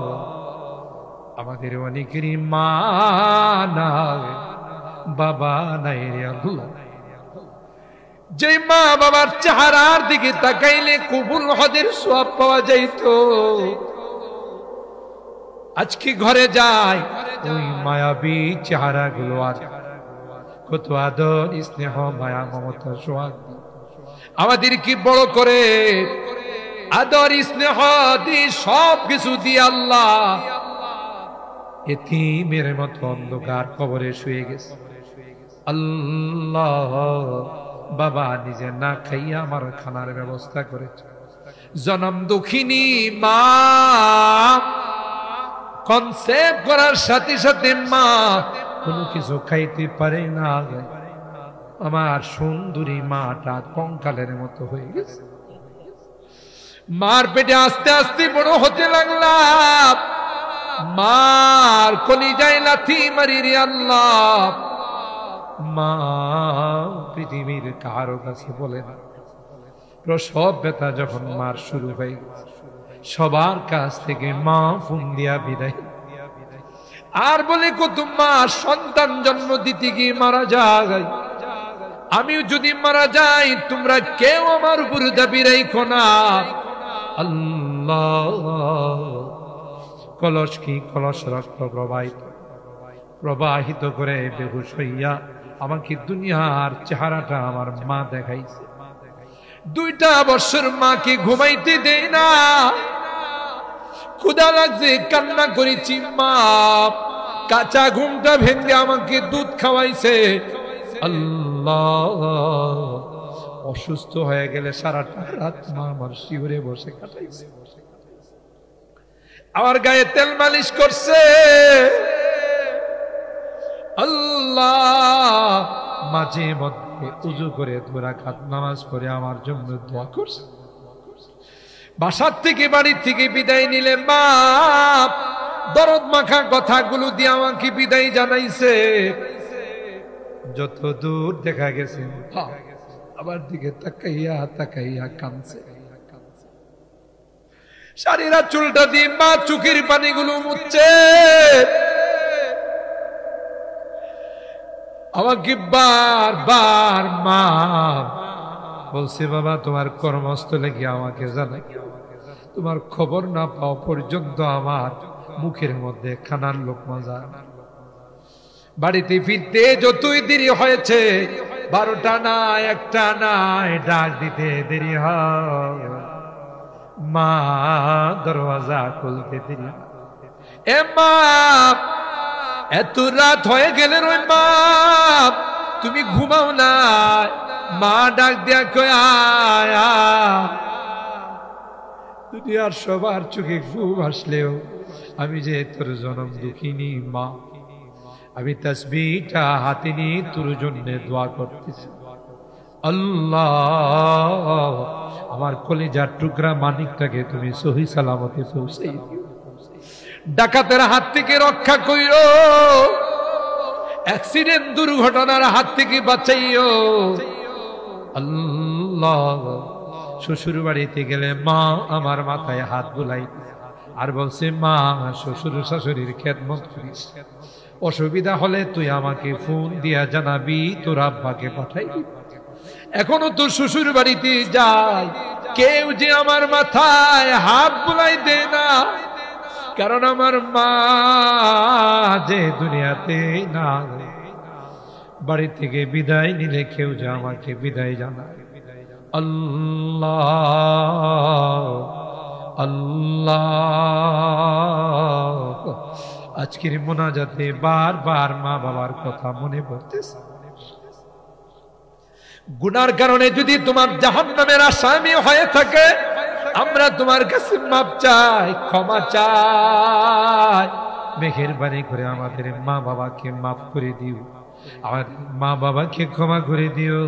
আমাদের অনেকেরই মা নাই, বাবা নাই রে আল্লাহ। যে মা বাবার চেহারার দিকে তাকাইলে কবুল হজের সওয়াব পাওয়া যাইত, আজকে ঘরে যায় ওই মায়াবী চেহারা গুলো আর কত আদর স্নেহ মায়া মমতা সোহাগ আমাদেরকে বড় করে আদর স্নেহ দিয়ে সব কিছু দিয়ে আল্লাহ এতিমের মতো অন্ধকার কবরে শুয়ে গেছে। আল্লাহ বাবা নিজে না খাইয়া আমার খানার ব্যবস্থা করেছে। জনম দুঃখিনী মা কনসেপ্ট করার সাথে সাথে মা কোনো কিছু খাইতে পারে না। আমার সুন্দরী মাটা কঙ্কালের মতো হয়ে গেছে। মার পেটে আস্তে আস্তে বড় হতে লাগলাম, মার কলিজায় লাথি মারি রে আল্লাহ। মা পৃথিবীর কারো কাছে বলে না। প্রসব ব্যথা যখন মার শুরু হয়ে গেছে, সবার কাছ থেকে মা ফোন দিয়া বিদায়, আর বলে কত মা সন্তান জন্ম দিতে গিয়ে মারা যায়। আমি যদি মারা যাই তোমরা কেউ আমার উপর দাবি রাখো না। আল্লাহ কলস কি কলস রক্ত প্রবাহিত করে বেহুশ হইয়া আমাকে দুনিয়ার চেহারাটা আমার মা দেখাইছে। 2টা বছর মাকে ঘুমাইতে দেয় না, ক্ষুধা লাগছে কান্না করেছি, মা কাঁচা ঘুমটা ভেঙে আমাকে দুধ খাওয়াইছে। আল্লাহ অসুস্থ হয়ে গেলে সারাটা রাত মা আমার শিউরে বসে কাটাইছে, আমার গায়ে তেল মালিশ করছে। আল্লাহ মাঝে মধ্যে উজু করে 2 রাকাত নামাজ পড়ে আমার জন্য দোয়া করছে। বাসার থেকে বাড়ির থেকে বিদায় নিলে মা দরদ মাখা কথাগুলো দিয়ে আমাকে বিদায় জানাইছে। যত দূর দেখা গেছে আমার দিকে তাকাইয়া তাকাইয়া কাঁদছে। শাড়িরা চুলটা দিয়ে মা চোখের পানিগুলো মুছছে। আমাকে বারবার মা বলছে, বাবা তোমার কর্মস্থলে গিয়ে আমাকে জানাই, তোমার খবর না পাওয়া পর্যন্ত আমার মুখের মধ্যে খানার লোকমা যায় না। বাড়িতে ফিরতে যতই দেরি হয়েছে, 12টা না 1টা নাই, ডাক দিতে দেরি হয়, মা দরওয়াজা খুলতে দেরি। এ মা এত রাত হয়ে গেলে ওই মা তুমি ঘুমাও না? মা ডাক দিয়া কয় আয়া। দুনিয়ার সবার চোখে ঘুম আসলেও আমি যে তোর জনম দুঃখিনী মা, আমি তাসবিহটা হাতে নিয়ে তোর জন্য দোয়া করতেছি। আল্লাহ আমার কলিজার টুকরা মানিকটাকে তুমি সহি সালামতে পৌঁছে ডাকাতের হাত থেকে রক্ষা কইরো, অ্যাক্সিডেন্ট দুর্ঘটনার হাত থেকে বাঁচাইও আল্লাহ। শ্বশুর বাড়িতে গেলে মা আমার মাথায় হাত বুলাই আর বলছে, মা শ্বশুর শাশুড়ির খেদমত করিস, অসুবিধা হলে তুই আমাকে ফোন দিয়া জানাবি, তোর আব্বাকে পাঠাই। এখনো তো শ্বশুর বাড়িতে যাই, কেউ যে আমার মাথায় হাত বুলাই দেয় না, কারণ আমার মা যে দুনিয়াতে না, বাড়ি থেকে বিদায় নিলে কেউ যে আমাকে বিদায় জানায়। আল্লাহ আল্লাহ আজকের মোনাজাতে বারবার মা বাবার কথা মনে পড়তেছে। গুনার কারণে যদি তোমার জাহান্নামের আসামি হয়ে থাকে, আমরা তোমার কাছে মাপ চাই, ক্ষমা চাই। মেহেরবানি করে আমাদের মা বাবাকে মাফ করে দিও, আমার মা বাবাকে ক্ষমা করে দিও,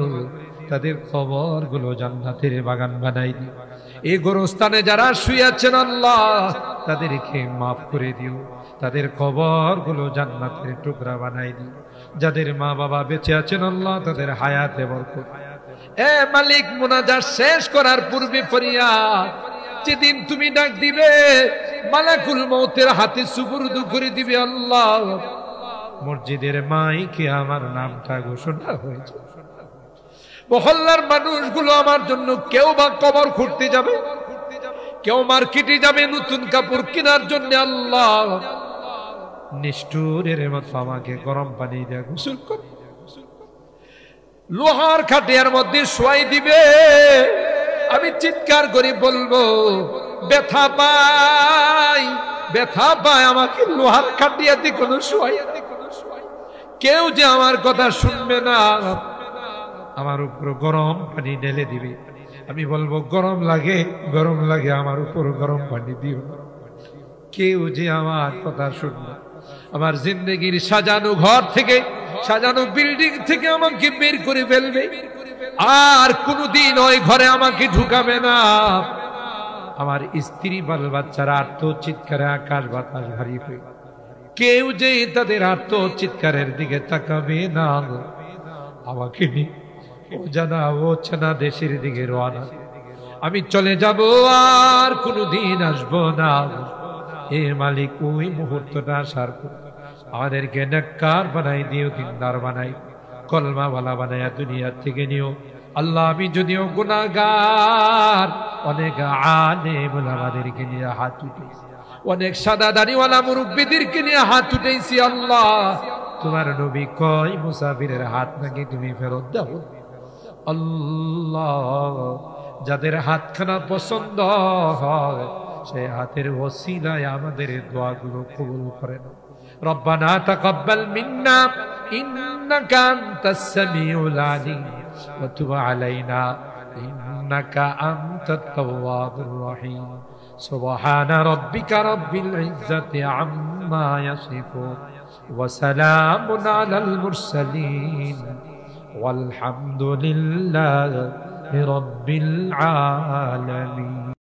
তাদের কবরগুলো জান্নাতের বাগান বানাই দিও। এই গোরস্থানে যারা শুয়ে আছেন আল্লাহ তাদেরকে মাফ করে দিও, তাদের কবরগুলো জান্নাতের টুকরা বানাই দিও। যাদের মা বাবা বেঁচে আছেন আল্লাহ তাদের হায়াতে বরকত। এ মালিক, মুনাজাত শেষ করার পূর্বে ফরিয়াদ, যেদিন তুমি ডাক দিবে মালাকুল মউতের হাতে সুপুর্দ করে দিবে আল্লাহ, মসজিদের মাইকে আমার নামটা ঘোষণা হয়েছে। মহল্লার মানুষগুলো আমার জন্য কেউ বা কবর খুঁড়তে যাবে, কেউ মার্কেটে যাবে নতুন কাপড় কেনার জন্য, আল্লাহ নিষ্ঠুরের মতো আমাকে গরম পানি দিয়ে গোসল করে লোহার খাটিয়ার মধ্যে শোয়াই দিবে। আমি চিৎকার করে বলবো, ব্যথা পাই, ব্যথা পাই, আমাকে লোহার খাটিয়াতে কোনো শোয়াই। কেউ যে আমার কথা শুনবে না, আমার উপর গরম পানি ঢেলে দিবে। আমি বলবো, গরম লাগে, গরম লাগে, আমার উপর গরম পানি দিও। কেউ যে আমার কথা শুনবে, আমার জিন্দগির সাজানো ঘর থেকে, সাজানো বিল্ডিং থেকে আমাকে বের করে ফেলবে, আর কোনদিন ওই ঘরে আমাকে ঢুকাবে না। আমার স্ত্রী বাল বাচ্চারা আত্মচিৎকারে আকাশ বাতাস ভারী হয়ে, কেউ যে তাদের আত্মচিৎকারের দিকে তাকাবে না। আমাকে নিয়ে জানা ও চেনা দেশের দিকে রওনা, আমি চলে যাব, আর কোনদিন আসবো না। এ মালিক, ওই মুহূর্তটা আসার পর আমাদেরকে নেককার বানাই দিও, দিনদার বানাই, কলমাওয়ালা বানাইয়া দুনিয়া থেকে নিও আল্লাহ। আমি যদিও গুনাহগার, অনেক আলেম ওলামাদেরকে নিয়ে হাত উঠেছি, অনেক সাদা দাড়িওয়ালা মুরব্বিদেরকে নিয়ে হাত উঠেছি আল্লাহ। তোমার নবী কয়, মুসাফিরের হাত নাকি তুমি ফেরত দাও আল্লাহ। যাদের হাতখানা পছন্দ হয় সেই হাতের ওসিলায় আমাদের দোয়াগুলো কবুল করে নাও। রব্বানা তাকাব্বাল মিন্না ইন্নাকা আনতাস সামিউল আলিম ওয়া তুব আলাইনা ইন্নাকা আনতাত তাওয়াবুর রহিম। সুবহানা রাব্বিকা রাব্বিল ইজ্জাতি আম্মা ইয়াসিফুন ওয়া সালামুন আলাল মুরসালিন والحمد لله رب العالمين।